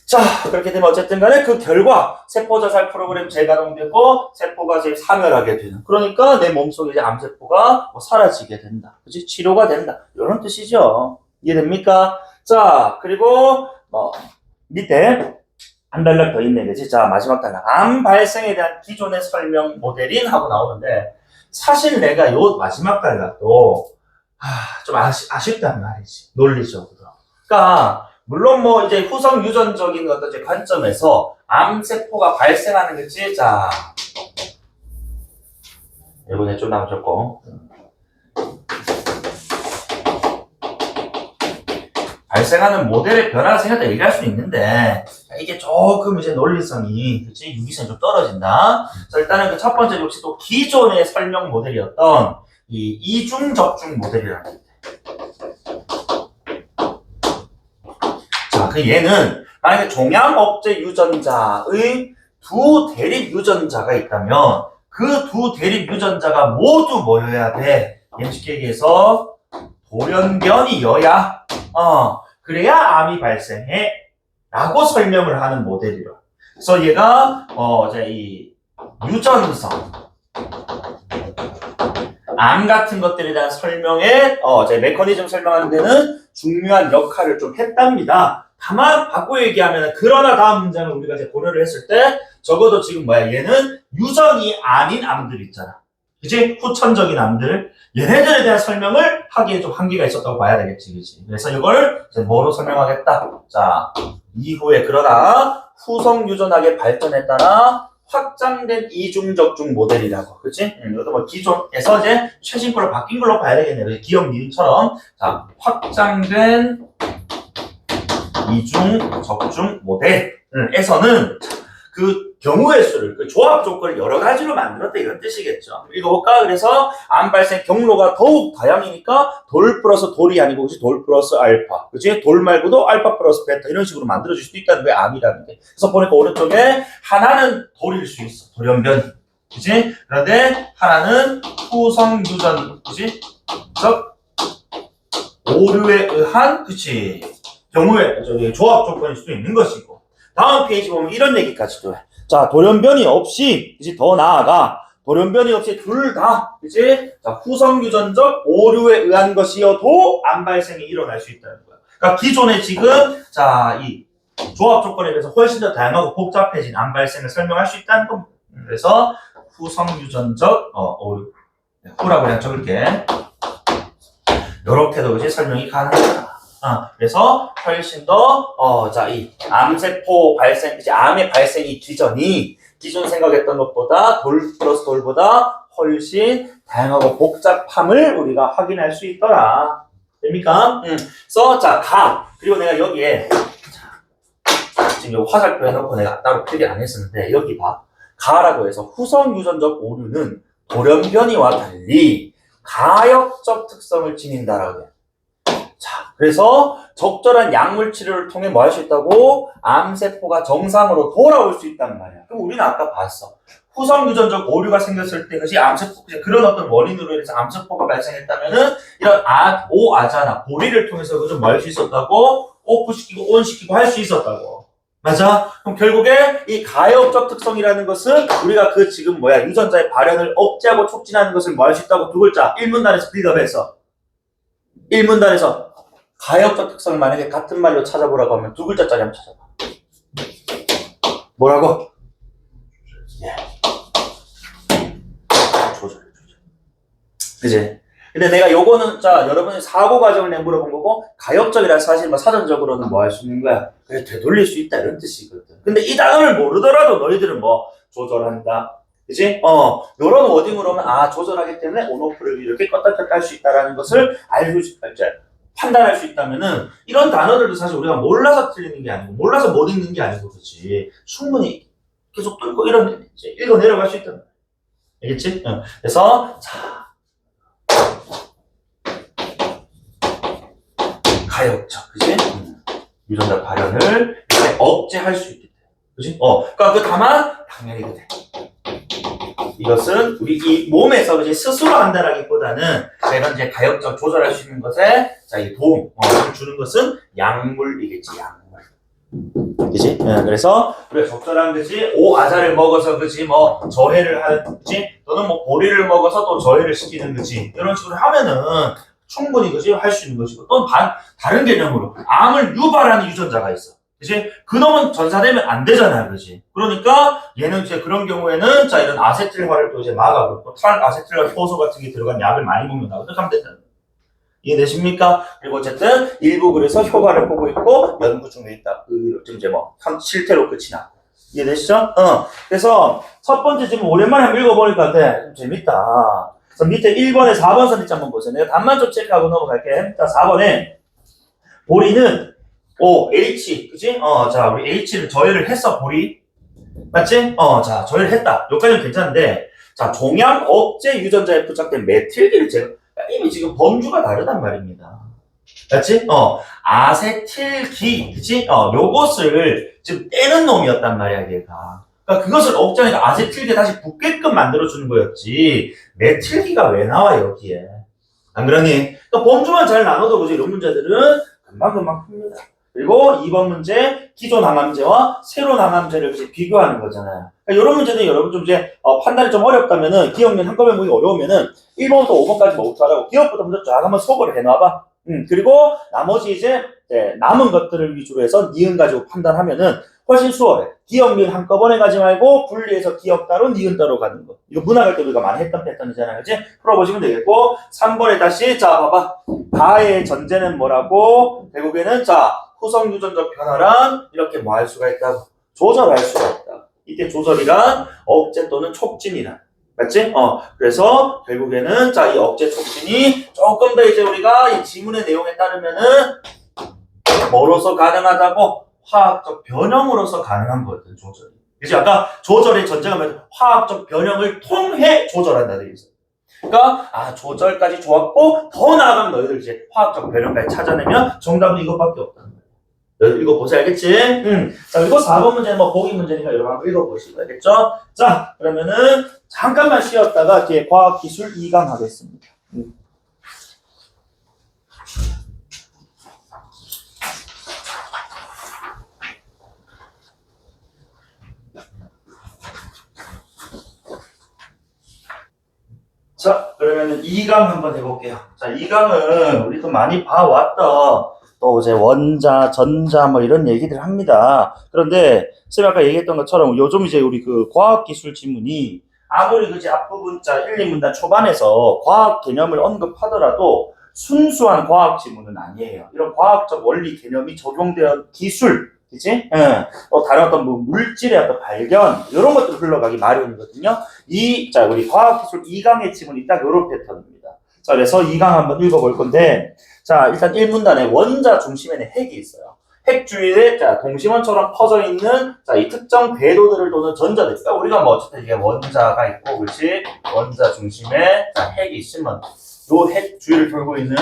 자, 그렇게 되면 어쨌든 간에 그 결과 세포 자살 프로그램 재가동되고 세포가 이제 사멸하게 되는. 그러니까 내 몸속에 이제 암세포가 사라지게 된다. 그치? 치료가 된다. 이런 뜻이죠. 이해됩니까? 자, 그리고 밑에 한 단락 더 있네. 그치? 자, 마지막 단락. 암 발생에 대한 기존의 설명 모델인 하고 나오는데 사실 내가 요 마지막 단락도 좀 아쉽단 말이지. 논리적으로. 그러니까 물론 이제 후성 유전적인 어떤 이제 관점에서 암세포가 발생하는 거지. 자, 이번에 좀 남으셨고. 발생하는 모델의 변화가 생겼다 얘기할 수 있는데, 이게 조금 이제 논리성이, 그치? 유기성이 좀 떨어진다. 자, 일단은 그 첫 번째 역시 또 기존의 설명 모델이었던 이 이중접중 모델이라는 게 그 얘는 만약에 종양 억제 유전자의 두 대립 유전자가 있다면 그 두 대립 유전자가 모두 모여야 돼. 쉽게 얘기해서 돌연변이여야 그래야 암이 발생해 라고 설명을 하는 모델이라. 그래서 얘가 이제 이 유전성 암 같은 것들에 대한 설명에 이제 메커니즘 설명하는 데는 중요한 역할을 좀 했답니다. 다만 바꿔 얘기하면 그러나 다음 문장을 우리가 이제 고려를 했을 때 적어도 지금 얘는 유전이 아닌 암들 있잖아. 그치? 후천적인 암들. 얘네들에 대한 설명을 하기에 좀 한계가 있었다고 봐야 되겠지. 그치? 그래서 이걸 이제 뭐로 설명하겠다. 자, 이후에 그러나 후성 유전학의 발전에 따라 확장된 이중접중 모델이라고. 그치? 이것도 기존에서 이제 최신 걸로 바뀐 걸로 봐야 되겠네요. 기억 니은처럼. 자, 확장된 이중 접중 모델에서는 그 경우의 수를, 그 조합 조건을 여러 가지로 만들었다 이런 뜻이겠죠. 읽어볼까? 그래서 암 발생 경로가 더욱 다양이니까 돌 플러스 돌이 아니고 그치? 돌 플러스 알파. 그치? 돌 말고도 알파 플러스 베타 이런 식으로 만들어줄 수도 있다는 게 암이라는 게. 그래서 보니까 오른쪽에 하나는 돌일 수 있어. 돌연변. 그치? 그런데 하나는 후성 유전. 그치? 즉 오류에 의한 그치? 경우에 조합 조건일 수도 있는 것이고. 다음 페이지 보면 이런 얘기까지도 해. 자, 돌연변이 없이 이제 더 나아가 돌연변이 없이 둘 다 이제 후성 유전적 오류에 의한 것이어도 암 발생이 일어날 수 있다는 거야. 그러니까 기존에 지금 이 조합 조건에 대해서 훨씬 더 다양하고 복잡해진 암 발생을 설명할 수 있다는 겁니다. 그래서 후성 유전적 오류. 후라고 그냥 적을게. 요렇게도 이제 설명이 가능하다. 그래서 훨씬 더, 이 암세포 발생, 이제 암의 발생이 기존 생각했던 것보다 돌 플러스 돌보다 훨씬 다양하고 복잡함을 우리가 확인할 수 있더라. 됩니까? 그래서, 그리고 내가 여기에, 지금 요 화살표 해놓고 내가 따로 필기 안 했었는데, 여기 봐. 가라고 해서 후성 유전적 오류는 돌연변이와 달리 가역적 특성을 지닌다라고 해. 자, 그래서 적절한 약물 치료를 통해 뭐 할 수 있다고? 암세포가 정상으로 돌아올 수 있단 말이야. 그럼 우리는 아까 봤어. 후성 유전적 오류가 생겼을 때, 그것이 암세포, 그런 어떤 원인으로 인해서 암세포가 발생했다면은, 이런 오아자나 보리를 통해서 그것을 뭐 할 수 있었다고? 오프시키고 온시키고 할 수 있었다고. 맞아? 그럼 결국에 이 가역적 특성이라는 것은 우리가 지금 유전자의 발현을 억제하고 촉진하는 것을 뭐 할 수 있다고 두 글자, 1문단에서 빌드업해서. 1문단에서 가역적 특성을 만약에 같은 말로 찾아보라고 하면 두 글자짜리 한번 찾아봐. 뭐라고? 조절. 그지? 근데 내가 요거는, 자, 여러분이 사고 과정을 내가 물어본 거고, 가역적이라 사실 뭐 사전적으로는 뭐 할 수 있는 거야? 그래, 되돌릴 수 있다, 이런 뜻이거든. 근데 이 단어를 모르더라도 너희들은 뭐, 조절한다. 그지? 요런 워딩으로 하면, 아, 조절하기 때문에 온오프를 이렇게 껐다 켰다 할 수 있다라는 것을 알고 판단할 수 있다면은, 이런 단어들도 사실 우리가 몰라서 틀리는 게 아니고, 몰라서 못 읽는 게 아니고, 그렇지. 충분히 계속 뚫고 읽어 내려갈 수 있단 말이야. 알겠지? 그래서, 자, 가역적, 그지? 유전자 발현을 이렇게 억제할 수 있기 때문에. 그지? 그러니까 그 다만, 당연히 그래. 이것은 우리 이 몸에서 그지? 스스로 한다라기보다는 내가 이제 가역적 조절할 수 있는 것에 자, 이 도움, 주는 것은 약물이겠지, 약물. 그지? 그래서, 그래, 적절한 그지? 오아자를 먹어서 그지? 뭐, 저해를 하지? 또는 뭐, 보리를 먹어서 또 저해를 시키는 그지? 이런 식으로 하면은, 충분히 그지 할 수 있는 것이고 또 다른 개념으로 암을 유발하는 유전자가 있어. 그지? 그놈은 전사되면 안 되잖아요. 그지? 그러니까 얘는 이제 그런 경우에는 자 이런 아세틸화를 또 이제 막아고 또 탈아세틸화 효소 같은 게 들어간 약을 많이 먹는다고 어떻게 하면 된다. 이해되십니까? 그리고 어쨌든 일부 그래서 효과를 보고 있고 연구 중에 있다. 좀 이제 뭐 실태로 끝이 나. 이해되시죠? 그래서 첫 번째 지금 오랜만에 한번 읽어보니까 좀 재밌다. 그래서 밑에 1번에 4번 선택지 한번 보세요. 내가 답만 좀 체크하고 넘어갈게. 자, 4번에 보리는 H, 그치? 자, 우리 H를 저해를 했어, 보리. 맞지? 자, 저해를 했다. 여기까지는 괜찮은데, 자, 종양 억제 유전자에 부착된 메틸기를 이미 지금 범주가 다르단 말입니다. 맞지? 아세틸기, 그치? 요것을 지금 떼는 놈이었단 말이야, 얘가. 그러니까 그것을 억제하니까 아세틸기 다시 붙게끔 만들어주는 거였지. 메틸기가 왜 나와, 여기에. 안 그러니? 그러니까 범주만 잘 나눠도 보지, 이런 문제들은 금방금방 풉니다. 그리고 2번 문제, 기존 항암제와 새로운 항암제를 비교하는 거잖아요. 그러니까 이런 문제는 여러분 좀 이제 판단이 좀 어렵다면은, 기억면 한꺼번에 보기 어려우면은 1번부터 5번까지 뭐부터 하라고 기억부터 먼저 쫙 한번 속어를 해놔봐. 그리고 나머지 이제 남은 것들을 위주로 해서 니은 가지고 판단하면은 훨씬 수월해. 기억, 니은 한꺼번에 가지 말고 분리해서 기억 따로, 니은 따로 가는 거. 이거 문학할 때 우리가 많이 했던 패턴이잖아요. 그치? 풀어보시면 되겠고 3번에 다시 자 봐봐. 가의 전제는 뭐라고? 결국에는 자 후성 유전적 변화란 이렇게 뭐 할 수가 있다고? 조절할 수가 있다. 이때 조절이란 억제 또는 촉진이란. 맞지? 그래서 결국에는 자 이 억제 촉진이 조금 더 이제 우리가 이 지문의 내용에 따르면은 뭐로서 가능하다고? 화학적 변형으로서 가능한 거거든, 조절이. 그래서 아까 조절의 전제가 뭐야? 화학적 변형을 통해 조절한다 돼 있어. 그러니까 조절까지 좋았고 더 나아가면 너희들 이제 화학적 변형까지 찾아내면 정답은 이것밖에 없다는 거야. 너희들 읽어보세요, 알겠지? 자, 그리고 4번 문제는 뭐 보기 문제니까 여러분 한번 읽어보시고 알겠죠? 자, 그러면은 잠깐만 쉬었다가 뒤에 과학기술 2강 하겠습니다. 자, 그러면은 2강 한번 해볼게요. 자, 2강은 우리도 많이 봐왔던 또 이제 원자, 전자 뭐 이런 얘기들 합니다. 그런데 쌤이 아까 얘기했던 것처럼 요즘 이제 우리 그 과학기술 지문이 아무리 그지 앞부분 자 1, 2문단 초반에서 과학 개념을 언급하더라도 순수한 과학 지문은 아니에요. 이런 과학적 원리 개념이 적용되어 기술, 그치? 또 다른 어떤 뭐 물질의 어떤 발견, 이런 것들 흘러가기 마련이거든요. 자, 우리 과학기술 2강의 지문이 딱 이런 패턴입니다. 자, 그래서 2강 한번 읽어볼 건데, 자, 일단 1문단에 원자 중심에는 핵이 있어요. 핵 주위에, 자, 동심원처럼 퍼져 있는, 자, 이 특정 궤도들을 도는 전자들. 그러니까 우리가 뭐, 어쨌든 이게 원자가 있고, 그렇지? 원자 중심에, 자, 핵이 있으면, 요 핵 주위를 돌고 있는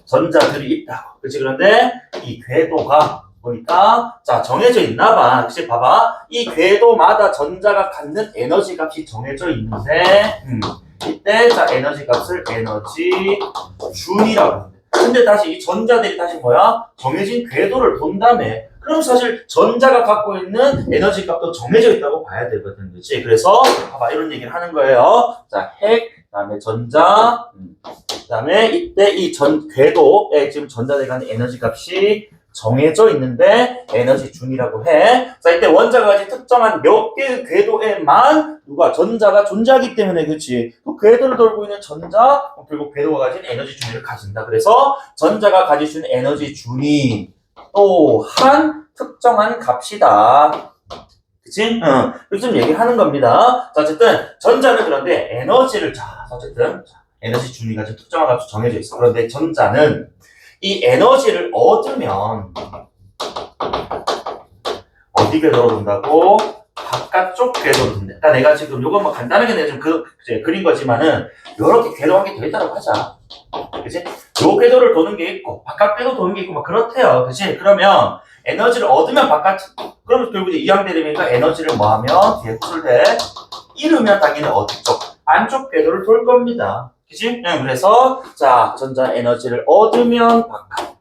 전자들이 있다고. 그렇지? 그런데 이 궤도가 보니까 자 정해져 있나봐. 그치? 봐봐. 이 궤도마다 전자가 갖는 에너지 값이 정해져 있는데 이때 자 에너지 값을 에너지 준이라고 하는데 근데 다시 이 전자들이 다시 뭐야? 정해진 궤도를 본다며. 그럼 사실 전자가 갖고 있는 에너지 값도 정해져 있다고 봐야 되거든. 그치? 그래서 봐봐 이런 얘기를 하는 거예요. 자 핵, 그다음에 전자, 그다음에 이때 이 궤도에 지금 전자들이 갖는 에너지 값이 정해져 있는데 에너지 준이라고 해. 자, 이때 원자가 가진 특정한 몇 개의 궤도에만 누가 전자가 존재하기 때문에 그렇지. 그 궤도를 돌고 있는 전자 결국 궤도가 가진 에너지 준위를 가진다. 그래서 전자가 가질 수 있는 에너지 준위 또한 특정한 값이다. 그치? 이렇게 좀 얘기하는 겁니다. 자, 어쨌든 전자는 그런데 에너지를 어쨌든 에너지 준위가 좀 특정한 값이 정해져 있어. 그런데 전자는 이 에너지를 얻으면 어디 궤도로 돈다고? 바깥쪽 궤도로 돈다. 그러니까 내가 지금 요거 뭐 간단하게 내가 좀 그린 거지만은 요렇게 궤도 한 개 더 있다고 하자. 그치? 요 궤도를 도는 게 있고 바깥 궤도 도는 게 있고 막 그렇대요. 그치? 그러면 에너지를 얻으면 그러면 결국 이제 이항대립이니까 에너지를 뭐 하면 뒤에 흡수돼 잃으면 당연히 어디 쪽? 안쪽 궤도를 돌 겁니다. 그치? 그래서 자 전자 에너지를 얻으면 바깥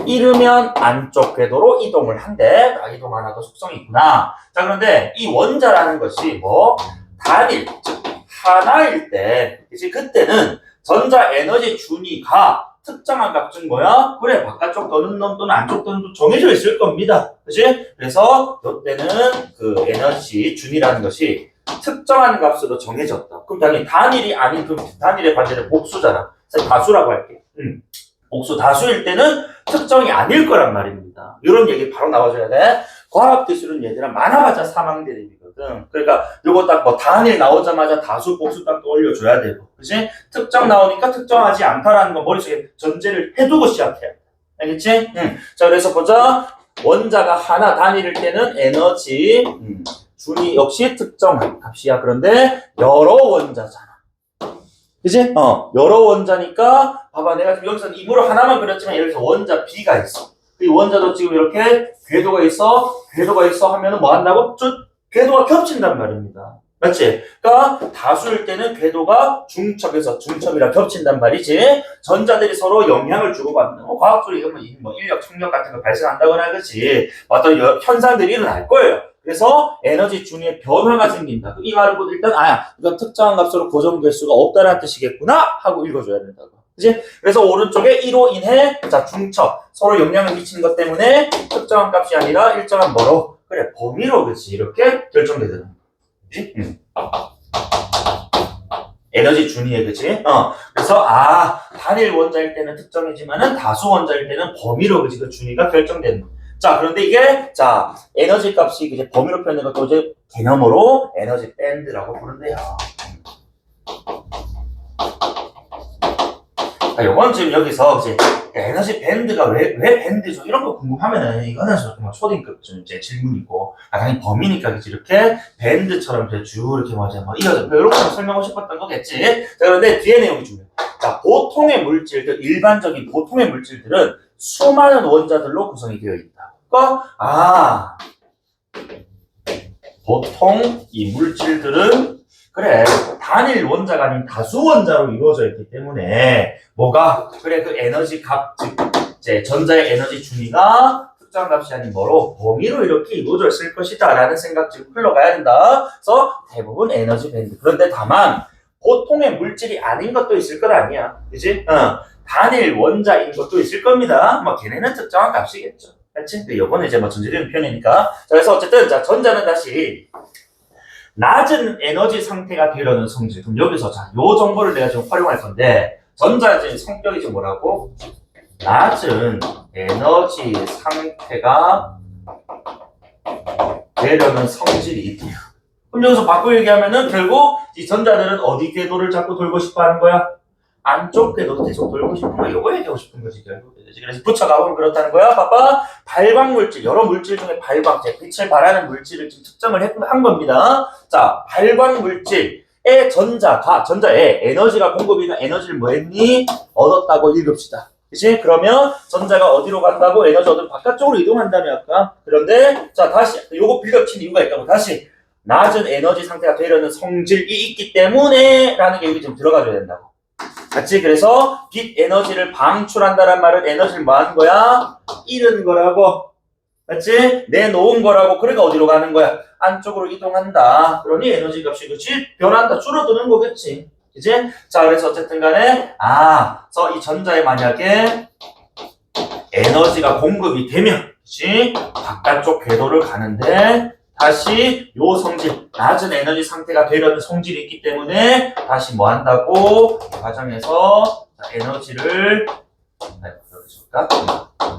잃으면 안쪽 궤도로 이동을 한대. 이동하나도 속성이 있구나. 자, 그런데 이 원자라는 것이 뭐 단일, 즉 하나일 때, 그치? 그때는 전자 에너지 준위가 특정한 값인 거야. 그래, 바깥쪽 도는 놈 또는 안쪽 도는 놈 정해져 있을 겁니다. 그치? 그래서 이때는 그 에너지 준위라는 것이 특정한 값으로 정해졌다. 그럼 당연히 단일이 아닌 그 단일의 반대는 복수잖아. 그래서 다수라고 할게. 복수 다수일 때는 특정이 아닐 거란 말입니다. 이런 얘기 바로 나와줘야 돼. 과학기술은 얘들아 많아봤자 사망대립이거든. 그러니까 요거 딱 뭐 단일 나오자마자 다수 복수 딱 떠올려줘야 되고, 그치? 특정 나오니까 특정하지 않다라는 거 머릿속에 전제를 해두고 시작해야 돼. 알겠지? 자, 그래서 보자. 원자가 하나 단일일 때는 에너지 준위 역시 특정한 값이야. 그런데 여러 원자잖아. 그치? 여러 원자니까, 봐봐. 내가 지금 여기서 입으로 하나만 그렸지만, 예를 들어서 원자 B가 있어. 이 원자도 지금 이렇게 궤도가 있어 하면은 뭐 한다고? 궤도가 겹친단 말입니다. 맞지? 그러니까 다수일 때는 궤도가 중첩에서 중첩이랑 겹친단 말이지. 전자들이 서로 영향을 주고받는, 과학적으로 이거 뭐 인력, 청력 같은 거 발생한다거나, 그치? 어떤 현상들이 일어날 거예요. 그래서 에너지 준위의 변화가 생긴다. 이 말을 보고 일단 이건 특정한 값으로 고정될 수가 없다는 뜻이겠구나 하고 읽어줘야 된다고. 그치? 그래서 오른쪽에 이로 인해 자 중첩 서로 영향을 미치는 것 때문에 특정한 값이 아니라 일정한 뭐로 그래 범위로 그치 이렇게 결정되더라. 그치? 에너지 준위에 그치? 그래서 단일 원자일 때는 특정이지만은 다수 원자일 때는 범위로 그치 그 준위가 결정되는 거. 자, 그런데 이게, 에너지 값이 이제 범위로 표현된 것도 이제 개념으로 에너지 밴드라고 부른대요. 요건 지금 여기서 이제 에너지 밴드가 왜 밴드죠? 이런 거 궁금하면은 이거는 정말 초딩급 좀 이제 질문이고, 당연히 범위니까 그치 이렇게 밴드처럼 이제 쭉 이렇게 이어져. 이렇게 설명하고 싶었던 거겠지? 자, 그런데 뒤에 내용이 중요해. 자, 보통의 물질들, 일반적인 보통의 물질들은 수많은 원자들로 구성이 되어 있다. 그러니까 보통 이 물질들은 그래 단일 원자가 아닌 다수 원자로 이루어져 있기 때문에 뭐가 그래 그 에너지 값 즉 이제 전자의 에너지 준위가 특정 값이 아닌 뭐로 범위로 이렇게 이루어져 있을 것이다 라는 생각 지금 흘러가야 된다. 그래서 대부분 에너지 밴드. 그런데 다만 보통의 물질이 아닌 것도 있을 것 아니야. 그치? 단일 원자인 것도 있을 겁니다. 뭐 걔네는 특정한 값이겠죠. 그치? 요거는 이제 뭐 전제되는 표현이니까. 자, 그래서 어쨌든 자 전자는 다시 낮은 에너지 상태가 되려는 성질. 그럼 여기서 요 정보를 내가 지금 활용할 건데 전자의 성격이 지금 뭐라고? 낮은 에너지 상태가 되려는 성질이 있대요. 그럼 여기서 바꿔 얘기하면은 결국 이 전자들은 어디 궤도를 자꾸 돌고 싶어 하는 거야? 안쪽 궤도도 계속 돌고 싶은 거야. 요거 얘기하고 싶은 거지 결국. 그래서 붙여가보면 그렇다는 거야. 봐봐. 발광 물질, 여러 물질 중에 발광, 빛을 발하는 물질을 지금 특정을 한 겁니다. 자, 발광 물질의 전자에 에너지가 공급이나 에너지를 뭐 했니? 얻었다고 읽읍시다. 그치? 그러면 전자가 어디로 간다고? 에너지 얻으면 바깥쪽으로 이동한다며 아까. 그런데 자 다시 요거 빌려친 이유가 있다고. 다시 낮은 에너지 상태가 되려는 성질이 있기 때문에 라는 게 여기 좀 들어가줘야 된다고. 맞지? 그래서 빛 에너지를 방출한다는 말은 에너지를 뭐 하는 거야? 잃은 거라고. 맞지? 내놓은 거라고. 그러니까 어디로 가는 거야? 안쪽으로 이동한다. 그러니 에너지 값이 그치? 변한다. 줄어드는 거겠지. 그치? 자, 그래서 어쨌든 간에 그래서 이 전자에 만약에 에너지가 공급이 되면, 그치? 바깥쪽 궤도를 가는데, 다시 요 성질, 낮은 에너지 상태가 되려는 성질이 있기 때문에, 다시 뭐 한다고? 이 과정에서 에너지를,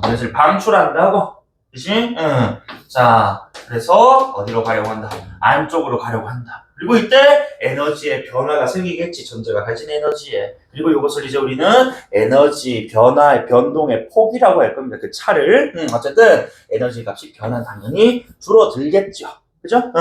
에너지를 방출한다고. 그치? 응. 자, 그래서 어디로 가려고 한다? 안쪽으로 가려고 한다. 그리고 이때 에너지의 변화가 생기겠지. 전자가 가진 에너지에. 그리고 이것을 이제 우리는 에너지 변화의 변동의 폭이라고 할 겁니다. 그 차를. 어쨌든 에너지 값이 변화 당연히 줄어들겠죠. 그죠?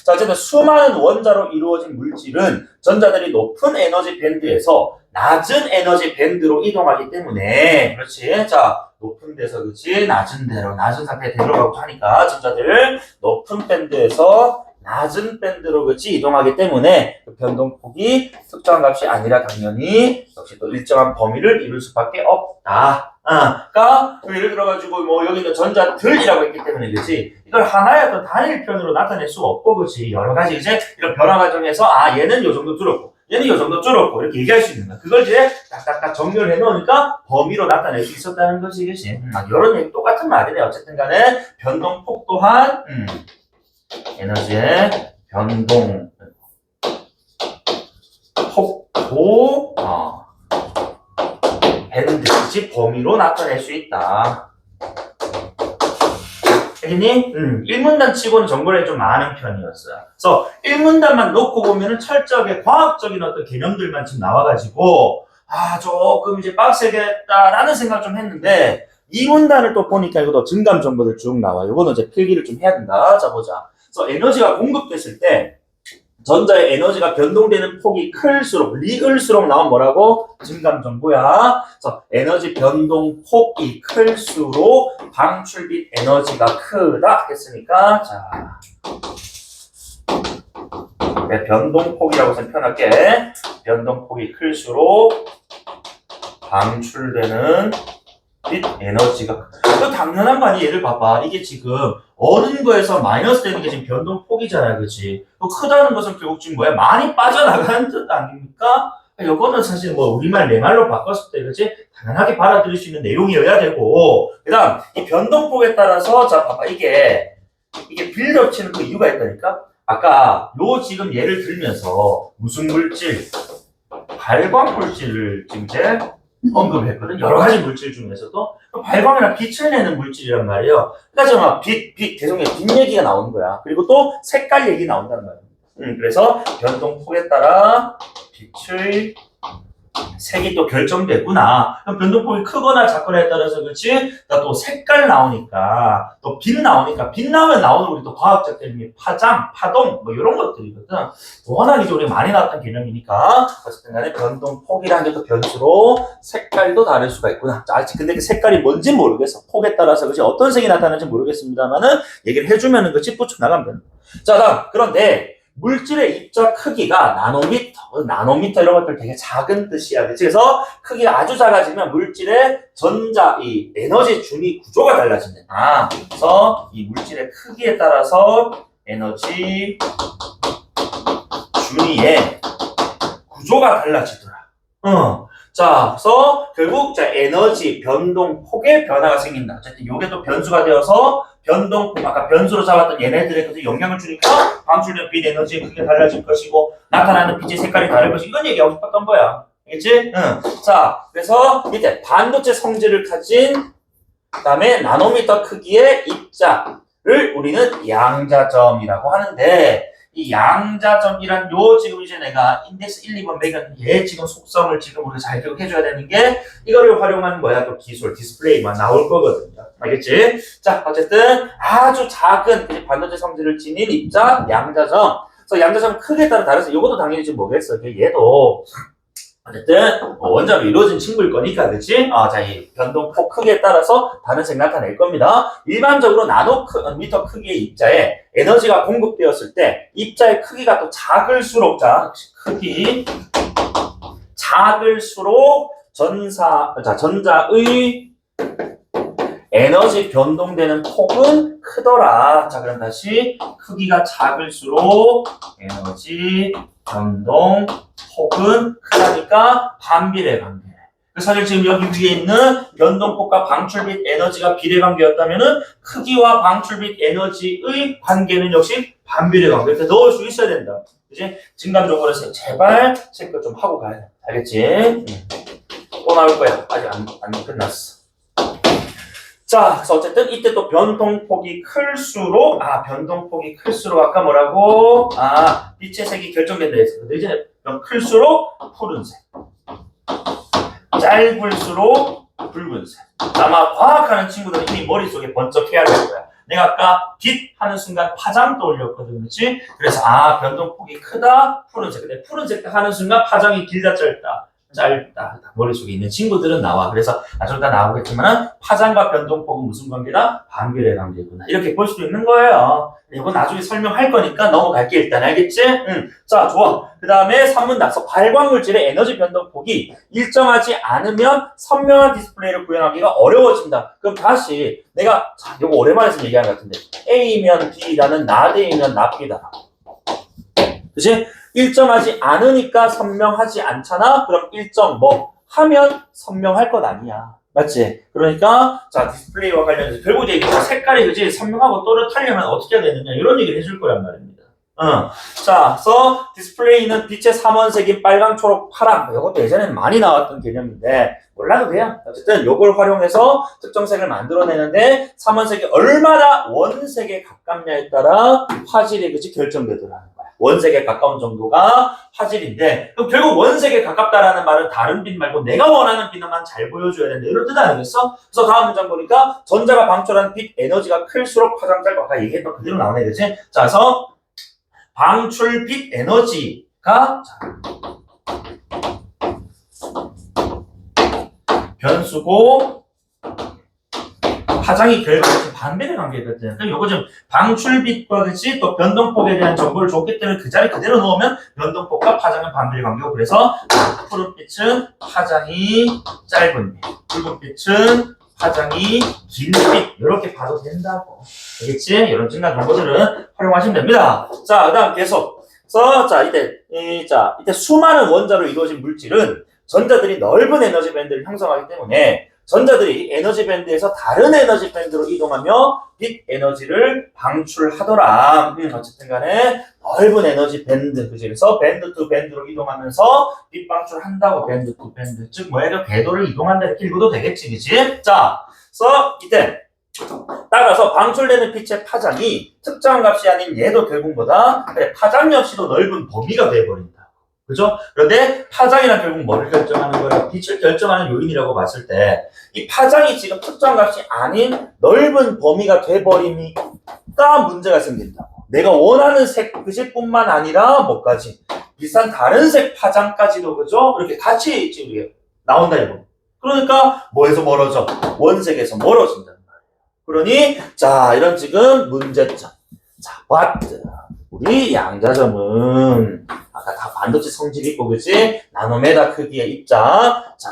자, 어쨌든 수많은 원자로 이루어진 물질은 전자들이 높은 에너지 밴드에서 낮은 에너지 밴드로 이동하기 때문에, 그렇지? 자, 높은 데서, 그렇지? 낮은 데로, 낮은 상태에 내려가고 하니까 전자들 높은 밴드에서 낮은 밴드로, 그렇지? 이동하기 때문에 그 변동폭이 특정한 값이 아니라 당연히 역시 또 일정한 범위를 이룰 수밖에 없다. 그러니까 예를 들어가지고 뭐 여기는 전자들이라고 했기 때문에, 그렇지? 이걸 하나의 어떤 단일편으로 나타낼 수가 없고, 그렇지? 여러 가지 이제 이런 변화 과정에서 얘는 요 정도 줄었고 얘는 요 정도 줄었고 이렇게 얘기할 수 있는 거야. 그걸 이제 딱딱딱 정렬을 해놓으니까 범위로 나타낼 수 있었다는 것이, 그렇지? 이런 얘기 똑같은 말이네. 어쨌든 간에 변동폭 또한 에너지의 변동 폭도 밴드, 즉 범위로 나타낼 수 있다. 알겠니? 1문단 치고는 정보량이 좀 많은 편이었어요. 그래서 1문단만 놓고 보면은 철저하게 과학적인 어떤 개념들만 지금 나와가지고 조금 이제 빡세겠다라는 생각 좀 했는데 2문단을 또 보니까 이것도 증감 정보들 쭉 나와요. 이거는 이제 필기를 좀 해야 된다. 자, 보자. 그래서 에너지가 공급됐을 때 전자의 에너지가 변동되는 폭이 클수록, 리을수록 나온 뭐라고? 증감 정보야. 그래서 에너지 변동 폭이 클수록 방출빛 에너지가 크다 했으니까, 자, 네, 변동폭이라고 해서 표현할게. 변동폭이 클수록 방출되는 빛 에너지가 그 당연한 거 아니야. 얘를 봐봐. 이게 지금 어른 거에서 마이너스 되는 게 지금 변동폭이잖아요. 그치? 크다는 것은 결국 지금 뭐야? 많이 빠져나가는 뜻 아닙니까? 요거는 사실 뭐 우리말 내 말로 바꿨을 때, 그치? 당연하게 받아들일 수 있는 내용이어야 되고, 그 다음 이 변동폭에 따라서 자 봐봐. 이게 빌드업 치는 그 이유가 있다니까? 아까 요 지금 예를 들면서 무슨 물질? 발광 물질을 지금 이제 언급했거든. 여러 가지 물질 중에서도 발광이나 빛을 내는 물질이란 말이에요. 그러니까 막 빛 계속 빛 얘기가 나오는 거야. 그리고 또 색깔 얘기 나온다는 말이야. 그래서 변동폭에 따라 빛의 색이 또 결정되구나. 그럼 변동폭이 크거나 작거나에 따라서, 그렇지? 또 색깔 나오니까, 또 빛 나오니까, 빛 나오면 나오는 우리 또 과학적 개념이 파장, 파동, 뭐 이런 것들이거든. 워낙 이제 우리 많이 나왔던 개념이니까, 어쨌든 간에 변동폭이라는 게 또 변수로 색깔도 다를 수가 있구나. 자, 아직 근데 그 색깔이 뭔지 모르겠어. 폭에 따라서, 그렇지? 어떤 색이 나타나는지 모르겠습니다만은, 얘기를 해주면은 그 짚붙여 나가면 된다. 자, 다음. 그런데, 물질의 입자 크기가 나노미터 이런 것들 되게 작은 뜻이야. 그래서 크기가 아주 작아지면 물질의 이 에너지 준위 구조가 달라진다. 그래서 이 물질의 크기에 따라서 에너지 준위의 구조가 달라지더라. 자, 그래서 결국 에너지 변동 폭의 변화가 생긴다. 어쨌든 이게 또 변수가 되어서 변동폭, 아까 변수로 잡았던 얘네들에 영향을 주니까 방출된 빛 에너지의 크기가 달라질 것이고 나타나는 빛의 색깔이 다를 것이고 이건 얘기하고 싶었던 거야. 알겠지? 자, 그래서 밑에 반도체 성질을 가진 그다음에 나노미터 크기의 입자를 우리는 양자점이라고 하는데 이 양자점이란 지금 이제 내가 인덱스 1, 2번 매겼는데 지금 속성을 지금 우리가 잘 기억해줘야 되는 게 이거를 활용한 또 기술, 디스플레이만 나올 거거든요. 알겠지? 자, 어쨌든 아주 작은 반도체 성질을 지닌 입자, 양자점. 그래서 양자점 크기에 따라 다르서 이것도 당연히 지금 뭐겠어. 얘도 어쨌든 원자로 이루어진 친구일 거니까, 그렇지? 자, 이 변동폭 크기에 따라서 다른 색 나타낼 겁니다. 일반적으로 나노미터 크기의 입자에 에너지가 공급되었을 때 입자의 크기가 또 작을수록 크기 작을수록 전자의 에너지 변동되는 폭은 크더라. 자, 그럼 다시 크기가 작을수록 에너지 변동 폭은 크다니까 반비례 관계. 사실 지금 여기 위에 있는 변동폭과 방출빛 에너지가 비례관계였다면은 크기와 방출빛 에너지의 관계는 역시 반비례 관계. 이렇게 넣을 수 있어야 된다. 그지? 진간조건에서 제발 체크 좀 하고 가야 돼. 알겠지? 또 나올 거야. 아직 안 끝났어. 자, 그래서 어쨌든 이때 또 변동폭이 클수록, 변동폭이 클수록 아까 뭐라고? 빛의 색이 결정된다 했었거든. 이제 클수록 푸른색. 짧을수록 붉은색. 아마 과학하는 친구들은 이미 머릿속에 번쩍 해야 될 거야. 내가 아까 빛 하는 순간 파장 떠올렸거든, 그렇지? 그래서 변동폭이 크다, 푸른색. 근데 푸른색 하는 순간 파장이 길다, 짧다. 머릿속에 있는 친구들은 나와. 그래서 나중에 다 나오겠지만 파장과 변동폭은 무슨 관계다? 반비례 관계구나. 이렇게 볼 수도 있는 거예요. 이건 나중에 설명할 거니까 넘어갈게 일단. 알겠지? 자, 좋아. 그 다음에 3문답서 발광물질의 에너지 변동폭이 일정하지 않으면 선명한 디스플레이를 구현하기가 어려워진다. 그럼 다시 내가 이거 오랜만에 해서 얘기하는 것 같은데 A면 B라는 나대이면 나비다. 그치? 일정하지 않으니까 선명하지 않잖아? 그럼 일정 하면 선명할 것 아니야. 맞지? 그러니까 자 디스플레이와 관련해서 결국 이제 색깔이 그지 선명하고 또렷하려면 어떻게 해야 되느냐 이런 얘기를 해줄 거란 말입니다. 자, 그래서 디스플레이는 빛의 삼원색인 빨강, 초록, 파랑. 이것도 예전에는 많이 나왔던 개념인데 몰라도 돼요. 어쨌든 이걸 활용해서 특정 색을 만들어내는데 삼원색이 얼마나 원색에 가깝냐에 따라 화질이 그치 결정되더라는 거야. 원색에 가까운 정도가 화질인데 그럼 결국 원색에 가깝다라는 말은 다른 빛 말고 내가 원하는 빛만 잘 보여줘야 된다 이런 뜻 아니겠어? 그래서 다음 문장 보니까 전자가 방출하는 빛 에너지가 클수록 파장 짧아. 아까 얘기했던 그대로 나오네 그치? 자, 그래서 방출빛 에너지가 변수고 파장이 결과적인 반비례 관계거든. 그럼 요거 좀 방출빛과 같이 또 변동폭에 대한 정보를 줬기 때문에 그 자리 그대로 넣으면 변동폭과 파장은 반비례 관계고 그래서 푸른빛은 파장이 짧은 빛, 붉은빛은 파장이 긴 빛 이렇게 봐도 된다고. 알겠지? 이런 증가 정보들은 활용하시면 됩니다. 자, 그다음 계속. 자, 이때 수많은 원자로 이루어진 물질은 전자들이 넓은 에너지 밴드를 형성하기 때문에 전자들이 에너지 밴드에서 다른 에너지 밴드로 이동하며 빛 에너지를 방출하더라. 어쨌든 간에 넓은 에너지 밴드, 그치? 그래서 밴드 투 밴드로 이동하면서 빛 방출한다고 밴드 투 밴드. 즉, 뭐야, 궤도를 이동한다 이렇게 읽어도 되겠지, 그치? 자, 그래서 이때 따라서 방출되는 빛의 파장이 특정한 값이 아닌 얘도 결국 뭐다? 그래, 파장 역시도 넓은 범위가 돼버린다. 그죠? 그런데 파장이란 결국 뭐를 결정하는 거야? 빛을 결정하는 요인이라고 봤을 때 이 파장이 지금 특정 값이 아닌 넓은 범위가 돼버리니까 문제가 생긴다고. 내가 원하는 색 그것뿐만 아니라 뭐까지 비슷한 다른 색 파장까지도 그죠? 이렇게 같이 지금 나온다 이거. 그러니까 뭐에서 멀어져? 원색에서 멀어진다는 말이에요. 그러니 자 이런 지금 문제점. 자, what? 우리 양자점은 아까 다 반도체 성질 있고 그치? 나노메다 크기의 입자. 자,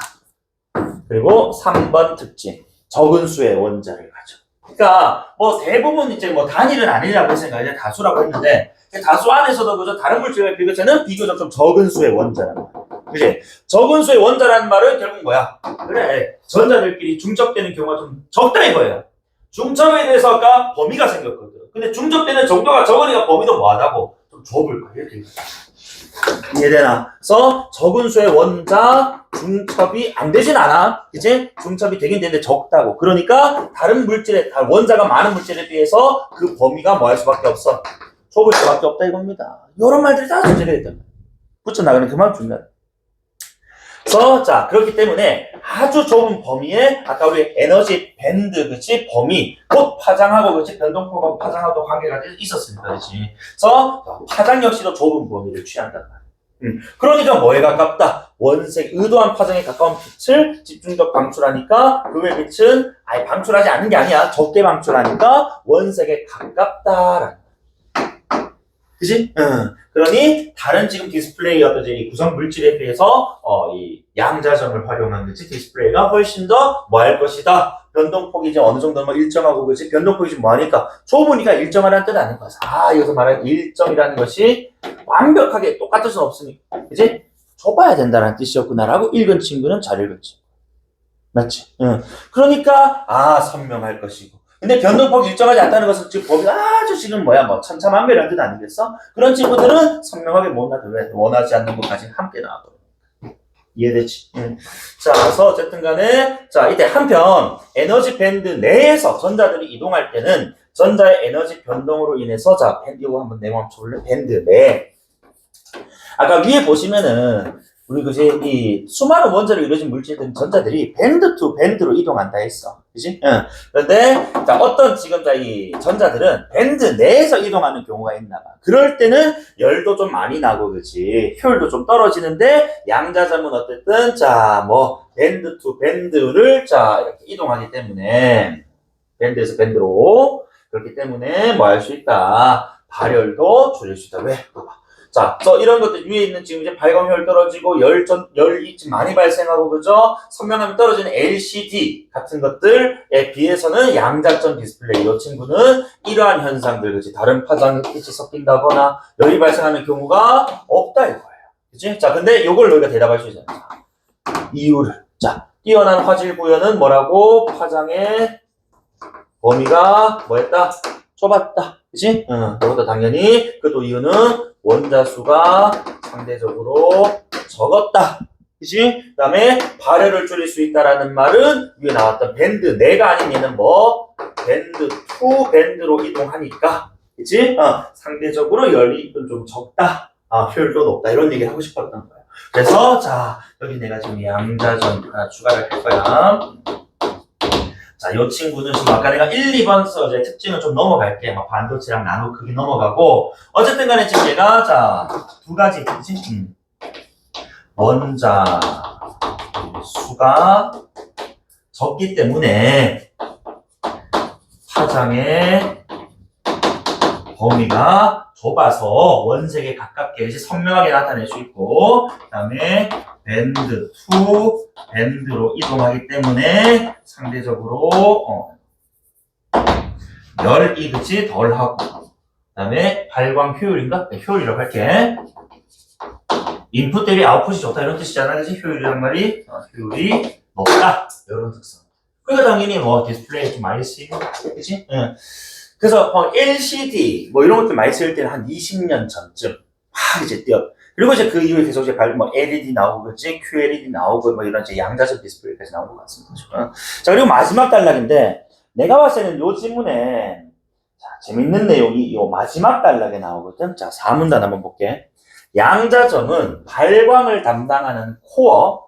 그리고 3번 특징. 적은 수의 원자를 가져. 그러니까 뭐 대부분 이제 뭐 단일은 아니라고 했으니까 이제 다수라고 했는데 다수 안에서도 그죠? 다른 물질과 비교체는 비교적 좀 적은 수의 원자라는 거야. 그치? 적은 수의 원자라는 말은 결국 뭐야? 그래, 전자들끼리 중첩되는 경우가 좀 적다 이거예요. 중첩에 대해서 아까 범위가 생겼거든. 근데 중첩되는 정도가 적으니까 범위도 뭐하다고? 좀 좁을 거야. 이렇게. 이해되나? 그래서 적은 수의 원자 중첩이 안 되진 않아. 그치? 중첩이 되긴 되는데 적다고. 그러니까 다른 물질에, 원자가 많은 물질에 비해서 그 범위가 뭐 할 수밖에 없어? 좁을 수밖에 없다 이겁니다. 이런 말들이 다 존재되어 있다. 붙여나가는 그만 중요하다. 그래서 자 그렇기 때문에 아주 좁은 범위에 아까 우리 에너지 밴드 그치 범위 곧 파장하고 그치 변동폭하고 파장하고 관계가 있었으니까 그치. 그래서 파장 역시도 좁은 범위를 취한단 말이야. 그러니까 뭐에 가깝다? 원색 의도한 파장에 가까운 빛을 집중적 방출하니까 그 외 빛은 아예 방출하지 않는 게 아니야. 적게 방출하니까 원색에 가깝다라는. 그치? 그러니 다른 지금 디스플레이 어떤 이 구성 물질에 비해서 이 양자점을 활용한 그치 디스플레이가 훨씬 더 뭐 할 것이다. 변동폭이 이제 어느 정도 뭐 일정하고 그치 변동폭이 좀 뭐하니까 좁으니까 일정하다는 뜻 아닌 거지. 여기서 말하는 일정이라는 것이 완벽하게 똑같을 수는 없으니까 그치? 좁아야 된다는 뜻이었구나라고 읽은 친구는 잘 읽었지. 맞지? 응. 그러니까 선명할 것이고. 근데 변동폭이 일정하지 않다는 것은 지금 범위가 아주 지금 뭐 천차만별한 뜻 아니겠어? 그런 친구들은 선명하게 못 나도 왜 원하지 않는 것까지 함께 나와버려. 이해되지? 응. 자, 그래서 어쨌든 간에 자, 이때 한편 에너지 밴드 내에서 전자들이 이동할 때는 전자의 에너지 변동으로 인해서 자, 이거 한번 내용 한번 볼래? 밴드 내. 아까 위에 보시면은 우리 그지 이 수많은 원자로 이루어진 물질들은 전자들이 밴드 투 밴드로 이동한다 했어. 그지? 응. 그런데 자 어떤 지금 자 이 전자들은 밴드 내에서 이동하는 경우가 있나 봐. 그럴 때는 열도 좀 많이 나고 그지 효율도 좀 떨어지는데 양자점은 어쨌든 자 뭐 밴드 투 밴드를 자 이렇게 이동하기 때문에 밴드에서 밴드로 그렇기 때문에 뭐 할 수 있다. 발열도 줄일 수 있다. 왜? 자, 이런 것들 위에 있는 지금 이제 발광효율 떨어지고 열이 지금 많이 발생하고 그죠? 선명함이 떨어지는 LCD 같은 것들에 비해서는 양자점 디스플레이 이 친구는 이러한 현상들 그지 다른 파장 빛이 섞인다거나 열이 발생하는 경우가 없다 이거예요. 그지? 자, 근데 요걸 너희가 대답할 수 있잖아. 이유를. 자, 뛰어난 화질 구현은 뭐라고? 파장의 범위가 뭐였다? 좁았다. 그지? 그것도 당연히 그 또 이유는 원자 수가 상대적으로 적었다. 그치? 그 다음에 발열을 줄일 수 있다라는 말은 위에 나왔던 밴드 내가 아닌 얘는 뭐 밴드 투 밴드로 이동하니까 그치? 상대적으로 열이 좀 적다. 효율도 높다. 이런 얘기를 하고 싶었던 거예요. 그래서 자 여기 내가 지금 양자점 하나 추가를 할 거야. 자, 이 친구는 지금 아까 내가 1, 2번 써제 특징을 좀 넘어갈게. 막 반도체랑 나노 크기 넘어가고. 어쨌든 간에 지금 얘가, 자, 두 가지, 그치? 원자 수가 적기 때문에 파장의 범위가 좁아서 원색에 가깝게 선명하게 나타낼 수 있고, 그 다음에 밴드 투 밴드로 이동하기 때문에 상대적으로 열이 그치 덜하고 그 다음에 발광 효율인가? 네, 효율이라고 할게. 인풋 대비 아웃풋이 좋다 이런 뜻이잖아 그치? 효율이란 말이 효율이 높다 이런 특성. 그러니까 당연히 뭐 디스플레이 좀 많이 쓰이고 그치? 응. 그래서 LCD 뭐 이런 것들 많이 쓸 때는 한 20년 전쯤 이제 뛰어. 그리고 이제 그 이후에 계속 이제 뭐 LED 나오고 그렇지, QLED 나오고 뭐 이런 이제 양자적 디스플레이까지 나온 것 같습니다. 자 그리고 마지막 단락인데 내가 봤을 때는 요 지문에 자 재밌는 내용이 요 마지막 단락에 나오거든. 자 사문단 한번 볼게. 양자점은 발광을 담당하는 코어,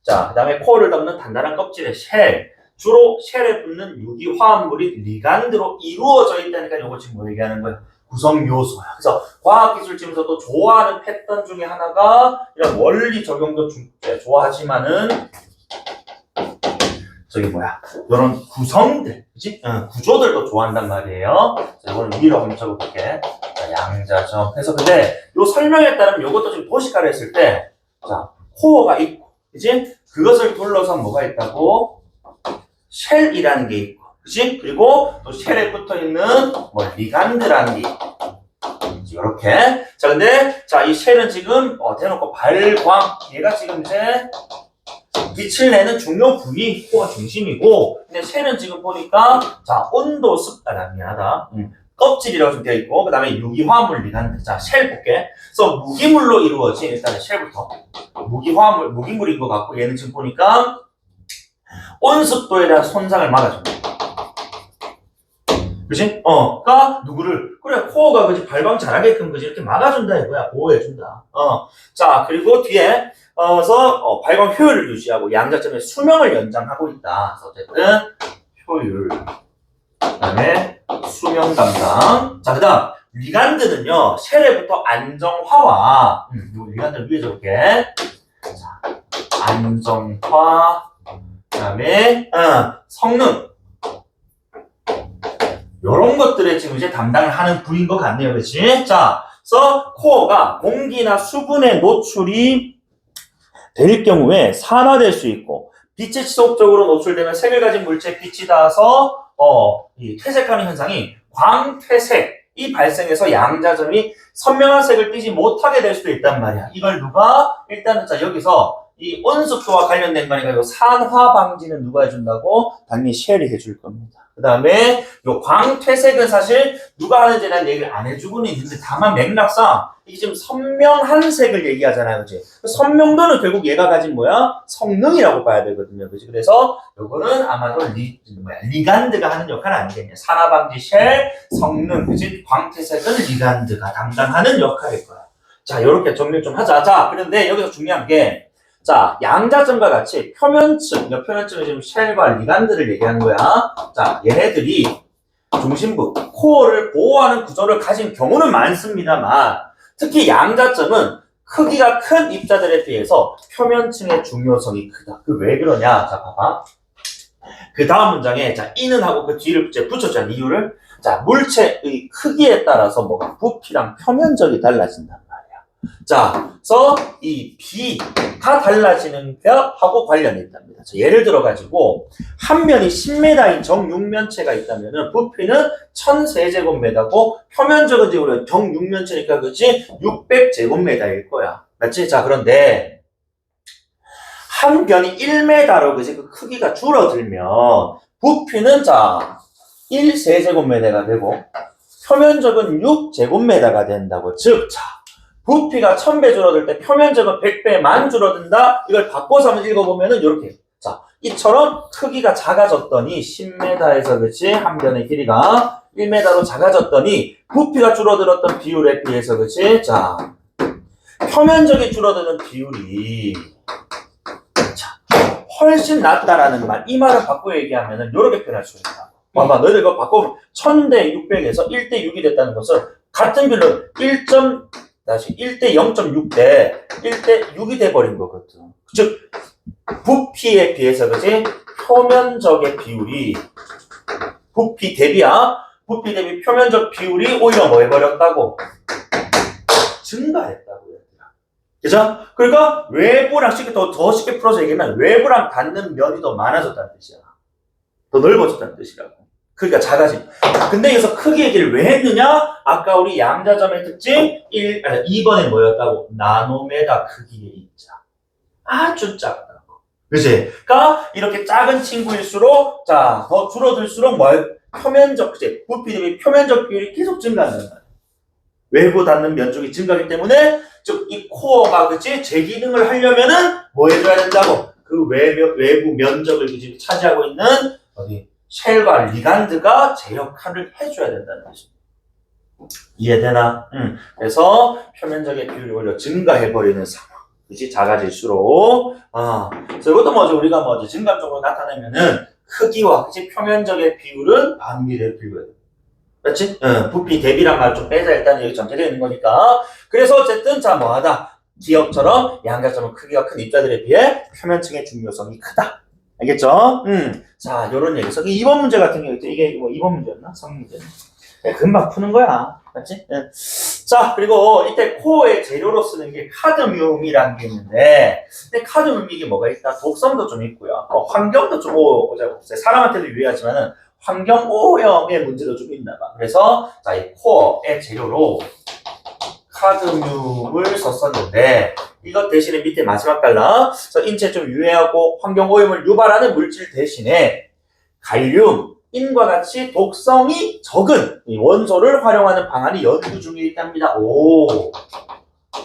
자 그다음에 코어를 덮는 단단한 껍질의 쉘, 주로 쉘에 붙는 유기화합물이 리간드로 이루어져 있다니까 요거 지금 뭐 얘기하는 거야? 구성 요소야. 그래서 과학기술팀에서도 좋아하는 패턴 중에 하나가 이런 원리 적용도 좋아하지만은 저기 뭐야 이런 구성들, 그치? 구조들도 좋아한단 말이에요. 자, 이거는 위로 한번 적어볼게. 자, 양자점. 그래서 근데 요 설명에 따르면 요것도 지금 도식화를 했을 때, 자 코어가 있고, 그치? 그것을 둘러서 뭐가 있다고? 쉘이라는 게 있고. 그치? 그리고 또 쉘에 붙어 있는 뭐 리간드라는 게 있고. 이렇게. 자, 근데 자, 이 쉘은 지금 대놓고 발광. 얘가 지금 이제 빛을 내는 중요 부위, 코어 중심이고, 근데 쉘은 지금 보니까 자, 온도 습도가 미안하다. 껍질이라고 좀 되어 있고, 그 다음에 유기화합물 리간드. 자, 쉘 볼게. 그래서 무기물로 이루어진 일단은 쉘부터 무기물인 것 같고, 얘는 지금 보니까 온습도에 대한 손상을 막아줍니다. 그치? 그니까, 누구를, 그래, 코어가, 그지, 발광 잘하게끔, 그지, 이렇게 막아준다, 이거야. 보호해준다. 자, 그리고 뒤에, 그래서, 발광 효율을 유지하고, 양자점의 수명을 연장하고 있다. 그래서 어쨌든, 효율. 그 다음에, 수명 담당. 자, 그 다음, 리간드는요, 쉘에부터 안정화와, 요 리간드를 위에 적을게. 자, 안정화. 그 다음에, 성능. 요런 것들에 지금 이제 담당을 하는 부위인 것 같네요. 그치? 자, 그래서 코어가 공기나 수분에 노출이 될 경우에 산화될 수 있고, 빛에 지속적으로 노출되면 색을 가진 물체에 빛이 닿아서, 이 퇴색하는 현상이 광퇴색이 발생해서 양자점이 선명한 색을 띠지 못하게 될 수도 있단 말이야. 이걸 누가? 일단은 자, 여기서 이 온습도와 관련된 거니까 요 산화 방지는 누가 해준다고? 당연히 쉘이 해줄 겁니다. 그 다음에 요 광퇴색은 사실 누가 하는지에 대한 얘기를 안 해주고는 있는데 다만 맥락상 이게 지금 선명한 색을 얘기하잖아요. 그치? 선명도는 결국 얘가 가진 뭐야? 성능이라고 봐야 되거든요. 그치? 그래서 요거는 아마도 리간드가 하는 역할은 아니겠냐. 산화 방지 쉘, 성능, 그치? 광퇴색은 리간드가 담당하는 역할일 거야. 자, 요렇게 정리 좀 하자. 자, 그런데 여기서 중요한 게 자, 양자점과 같이 표면층, 표면층은 지금 쉘과 리간드를 얘기하는 거야. 자, 얘네들이 중심부, 코어를 보호하는 구조를 가진 경우는 많습니다만, 특히 양자점은 크기가 큰 입자들에 비해서 표면층의 중요성이 크다. 그 왜 그러냐? 자, 봐봐. 그 다음 문장에, 자, 이는 하고 그 뒤를 붙였잖아, 이유를. 자, 물체의 크기에 따라서 뭐가 부피랑 표면적이 달라진다. 자, 그래서 이 B가 달라지는 벽하고 관련이 있답니다. 자, 예를 들어가지고 한 면이 10m인 정육면체가 있다면은 부피는 1000세제곱미터고 표면적은 지금 우리가 정육면체니까 그치 600제곱미터일 거야. 맞지? 자, 그런데 한 변이 1m로 그치 그 크기가 줄어들면 부피는 자 1세제곱미터가 되고 표면적은 6제곱미터가 된다고. 즉, 자. 부피가 1000배 줄어들 때 표면적은 100배만 줄어든다. 이걸 바꿔서 한번 읽어보면은 이렇게. 자, 이처럼 크기가 작아졌더니 10m에서 그치 한 변의 길이가 1m로 작아졌더니 부피가 줄어들었던 비율에 비해서 그치. 자, 표면적이 줄어드는 비율이 자, 훨씬 낮다라는 말. 이 말을 바꿔 얘기하면은 이렇게 표현할 수 있다. 봐봐, 너희들 이거 바꾸면 1000대 600에서 1대 6이 됐다는 것은 같은 비율로 1대 0.6대 1대 6이 돼버린 거거든. 즉 부피에 비해서 그지 표면적의 비율이 부피 대비 표면적 비율이 오히려 뭐 해버렸다고? 증가했다고. 그죠? 그러니까 외부랑 더 쉽게 풀어서 얘기하면 외부랑 닿는 면이 더 많아졌다는 뜻이야. 더 넓어졌다는 뜻이라고. 크기가 작아진. 근데 여기서 크기 얘기를 왜 했느냐? 아까 우리 양자점의 특징 2번에 뭐였다고? 나노메다 크기의 입자. 아주 작다고. 그치? 그러니까 이렇게 작은 친구일수록 자, 더 줄어들수록 표면적, 그치? 부피 대비 표면적 비율이 계속 증가한다는 말이야. 외부 닿는 면적이 증가하기 때문에 즉 이 코어가 그치? 제 기능을 하려면은 뭐 해줘야 된다고? 그 외부 면적을 그치? 차지하고 있는 어디? 쉘과 리간드가 제 역할을 해줘야 된다는 것입니다. 이해되나? 그래서 표면적의 비율이 오히려 증가해버리는 상황. 그치? 작아질수록. 그래서 이것도 뭐죠? 우리가 뭐지? 증감적으로 나타내면은 크기와 그치? 표면적의 비율은 반비례로 비교해야 돼. 그렇지? 부피 대비란 말 좀 빼자. 일단 여기 전제되어 있는 거니까. 그래서 어쨌든 자, 뭐하다? 기억처럼 양자점은 크기가 큰 입자들에 비해 표면층의 중요성이 크다. 알겠죠? 자, 요런 얘기. 그래서 2번 문제 같은 경우, 이게 뭐 2번 문제였나? 3문제. 금방 푸는 거야. 맞지? 자, 그리고 이때 코어의 재료로 쓰는 게 카드뮴이라는 게 있는데, 근데 카드뮴이 이게 뭐가 있다? 독성도 좀 있고요. 환경도 좀 사람한테도 유의하지만은 환경 오염의 문제도 좀 있나 봐. 그래서, 자, 이 코어의 재료로 카드뮴을 썼었는데, 이것 대신에 밑에 마지막 달라. 그래서 인체에 좀 유해하고 환경 오염을 유발하는 물질 대신에 갈륨, 인과 같이 독성이 적은 이 원소를 활용하는 방안이 연구 중에 있답니다. 오,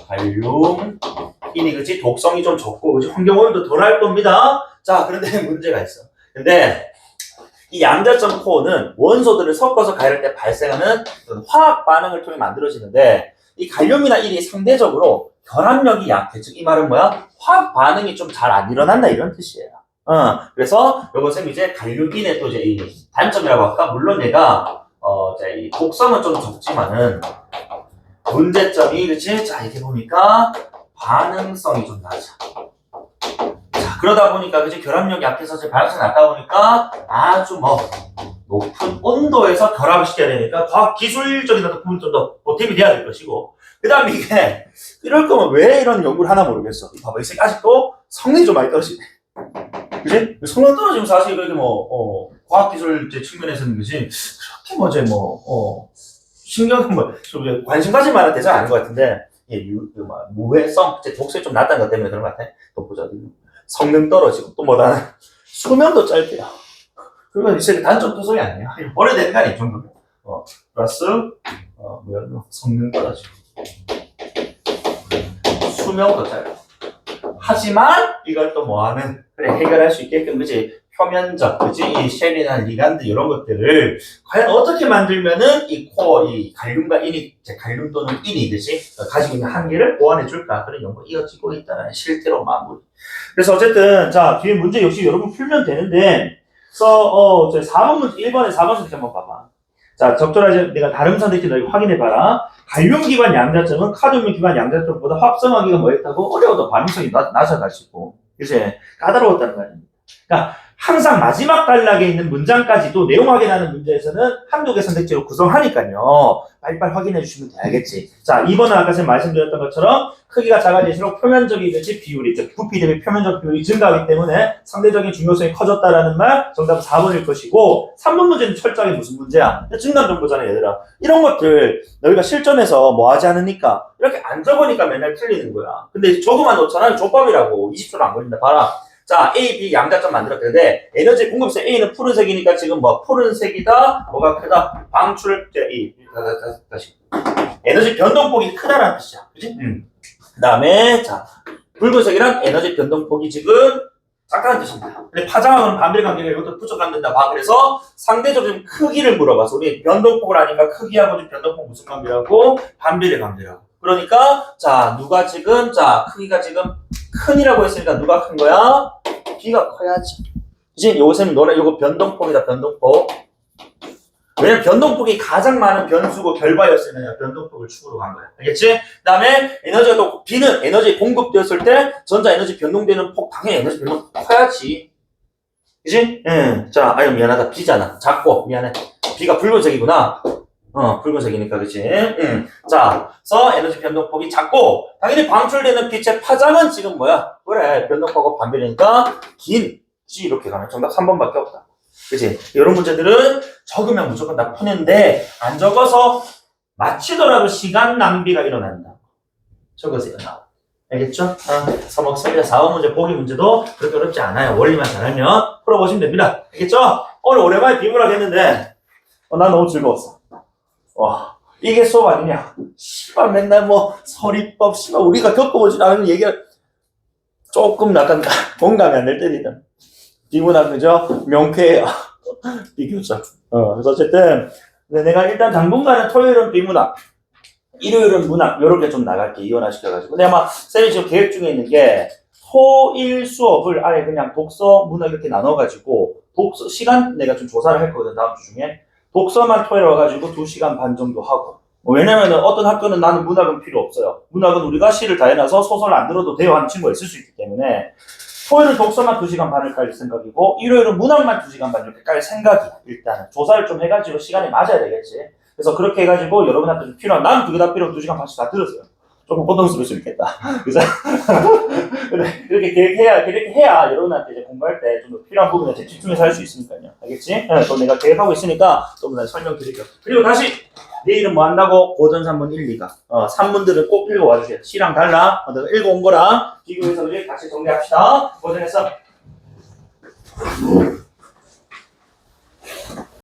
갈륨, 인이 그치 독성이 좀 적고 그치 환경 오염도 덜 할 겁니다. 자, 그런데 문제가 있어. 근데 이 양자점 코어는 원소들을 섞어서 가열할 때 발생하는 화학 반응을 통해 만들어지는데 이 갈륨이나 인이 상대적으로 결합력이 약해. 즉, 이 말은 뭐야? 화학 반응이 좀 잘 안 일어난다 이런 뜻이에요. 그래서 요것은 이제 갈륨인의 또 이제 이 단점이라고 할까? 물론 얘가 이 독성은 좀 적지만은 문제점이 그치? 자, 이렇게 보니까 반응성이 좀 낮아. 자, 그러다 보니까 그치? 결합력이 약해서 반응성이 낮다 보니까 아주 뭐 높은 온도에서 결합을 시켜야 되니까 과학 기술적인 부분이 좀 더 보탬이 돼야 될 것이고, 그 다음에 이게 이럴 거면 왜 이런 연구를 하나 모르겠어. 봐봐, 이 새끼 아직도 성능이 좀 많이 떨어지네. 그지? 성능 떨어지면 사실 그렇게 과학기술 측면에서는 그지? 그렇게 신경 관심 가질 만한 대상이 아닌 것 같은데, 무해성, 독성이 좀 낮다는 것 때문에 그런 것 같아. 또 보자. 성능 떨어지고, 또 뭐다는 수명도 짧대요. 그건 이제 단점 또 소리 아니에요. 오래된 거 아니에요, 정도면. 플러스, 성능 떨어지고. 수명도 짧고. 하지만, 이걸 또 뭐하는, 그래, 해결할 수 있게끔, 그치? 표면적, 그치? 이 쉘이나 리간드, 이런 것들을, 과연 어떻게 만들면은, 이 코어, 이 갈륨과 인이, 갈륨 또는 인이, 그치? 가지고 있는 한계를 보완해 줄까? 그런 연구가 이어지고 있다는 실제로 마무리. 그래서 어쨌든, 자, 뒤에 문제 역시 여러분 풀면 되는데, 그래서, 4번 문제, 1번에 4번 선택 한번 봐봐. 자, 적절하지, 내가 다른 선택지 너희 확인해봐라. 갈륨 기반 양자점은 카드뮴 기반 양자점보다 합성하기가 뭐했다고? 어려워도 반응성이 낮아가지고. 그치? 까다로웠다는 거 아닙니까? 그러니까, 항상 마지막 단락에 있는 문장까지도 내용 확인하는 문제에서는 한두 개 선택지로 구성하니까요. 빨리빨리 확인해 주시면 돼야겠지. 자, 2번은 아까 제가 말씀드렸던 것처럼 크기가 작아질수록 표면적이든지 비율이, 즉 부피 대비 표면적 비율이 증가하기 때문에 상대적인 중요성이 커졌다라는 말, 정답은 4번일 것이고 3번 문제는 철저하게 무슨 문제야? 증감 정보잖아, 얘들아. 이런 것들 너희가 실전에서 뭐 하지 않으니까 이렇게 안 적으니까 맨날 틀리는 거야. 근데 적어만 놓잖아. 족밥이라고. 20초도 안 걸린다. 봐라. 자, A, B 양자점 만들었는데 에너지 공급세 A는 푸른색이니까 지금 뭐 푸른색이다, 뭐가 크다, 방출, 다시 에너지 변동폭이 크다라는 뜻이야, 그치? 그 다음에 자, 붉은색이란 에너지 변동폭이 지금 작다는 뜻입니다. 근데 파장하고는 반비례 관계가 이것도 부족한 된다 봐. 그래서 상대적인 크기를 물어봐서 우리 변동폭을 아니까 크기하고 지금 변동폭 무슨 관계라고? 반비례 관계라고. 그러니까 자, 누가 지금 자, 크기가 지금 큰이라고 했으니까 누가 큰 거야? B가 커야지. 그치? 요거 쌤이 노래, 요거 변동폭이다, 변동폭. 왜냐면 변동폭이 가장 많은 변수고 결과였으면 변동폭을 축으로 간 거야. 알겠지? 그 다음에 에너지가 또, B는 에너지 공급되었을 때 전자 에너지 변동되는 폭, 당연히 에너지 변동폭 커야지. 그치? 응. 자, 아유, 미안하다. B잖아. 작고, 미안해. B가 붉은색이구나. 붉은색이니까, 그치? 자, 그래서 에너지 변동폭이 작고, 당연히 방출되는 빛의 파장은 지금 뭐야? 그래, 변동폭하고 반비례니까, 긴, G 이렇게 가면 정답 3번밖에 없다. 그치? 이런 문제들은 적으면 무조건 다 푸는데, 안 적어서 마치더라도 시간 낭비가 일어난다. 적으세요. 알겠죠? 3억 3이다. 4번 문제, 보기 문제도 그렇게 어렵지 않아요. 원리만 잘하면 풀어보시면 됩니다. 알겠죠? 오늘 오랜만에 비문학 했는데, 난 너무 즐거웠어. 와, 이게 수업 아니냐? 씨발, 맨날 뭐, 서리법, 씨발, 우리가 겪어보지 않은 얘기가 조금 약간 공감이 안 될 때리다. 비문학, 그죠? 명쾌해요. 비교적. 그래서 어쨌든, 내가 일단 당분간은 토요일은 비문학, 일요일은 문학, 요렇게 좀 나갈게, 이원화시켜가지고. 근데 아마, 쌤이 지금 계획 중에 있는 게, 토일 수업을 아예 그냥 독서, 문학 이렇게 나눠가지고, 독서, 시간 내가 좀 조사를 했거든, 다음 주 중에. 독서만 토요일 와가지고 2시간 반 정도 하고. 왜냐면은 어떤 학교는 나는 문학은 필요 없어요. 문학은 우리가 시를 다 해놔서 소설 안 들어도 돼요 하는 친구가 있을 수 있기 때문에 토요일은 독서만 2시간 반을 깔 생각이고 일요일은 문학만 2시간 반 이렇게 깔 생각이야. 일단은 조사를 좀 해가지고 시간이 맞아야 되겠지. 그래서 그렇게 해가지고 여러분한테 좀 필요한, 나는 두 개 다 필요한 2시간 반씩 다 들었어요. 조금 고통스러울 수 있겠다. 그래서 그렇게 계획해야 여러분한테 이제 공부할 때 좀 더 필요한 부분에 집중해서 할 수 있으니까요. 알겠지? 또 내가 계획하고 있으니까 좀 더 설명드릴게요. 그리고 다시 내일은 뭐 한다고? 고전 3문 1, 2가. 3문들은 꼭 읽어와 주세요. C랑 달라. 내가 읽어온 거랑 비교해서 우리 같이 정리합시다. 고전했어.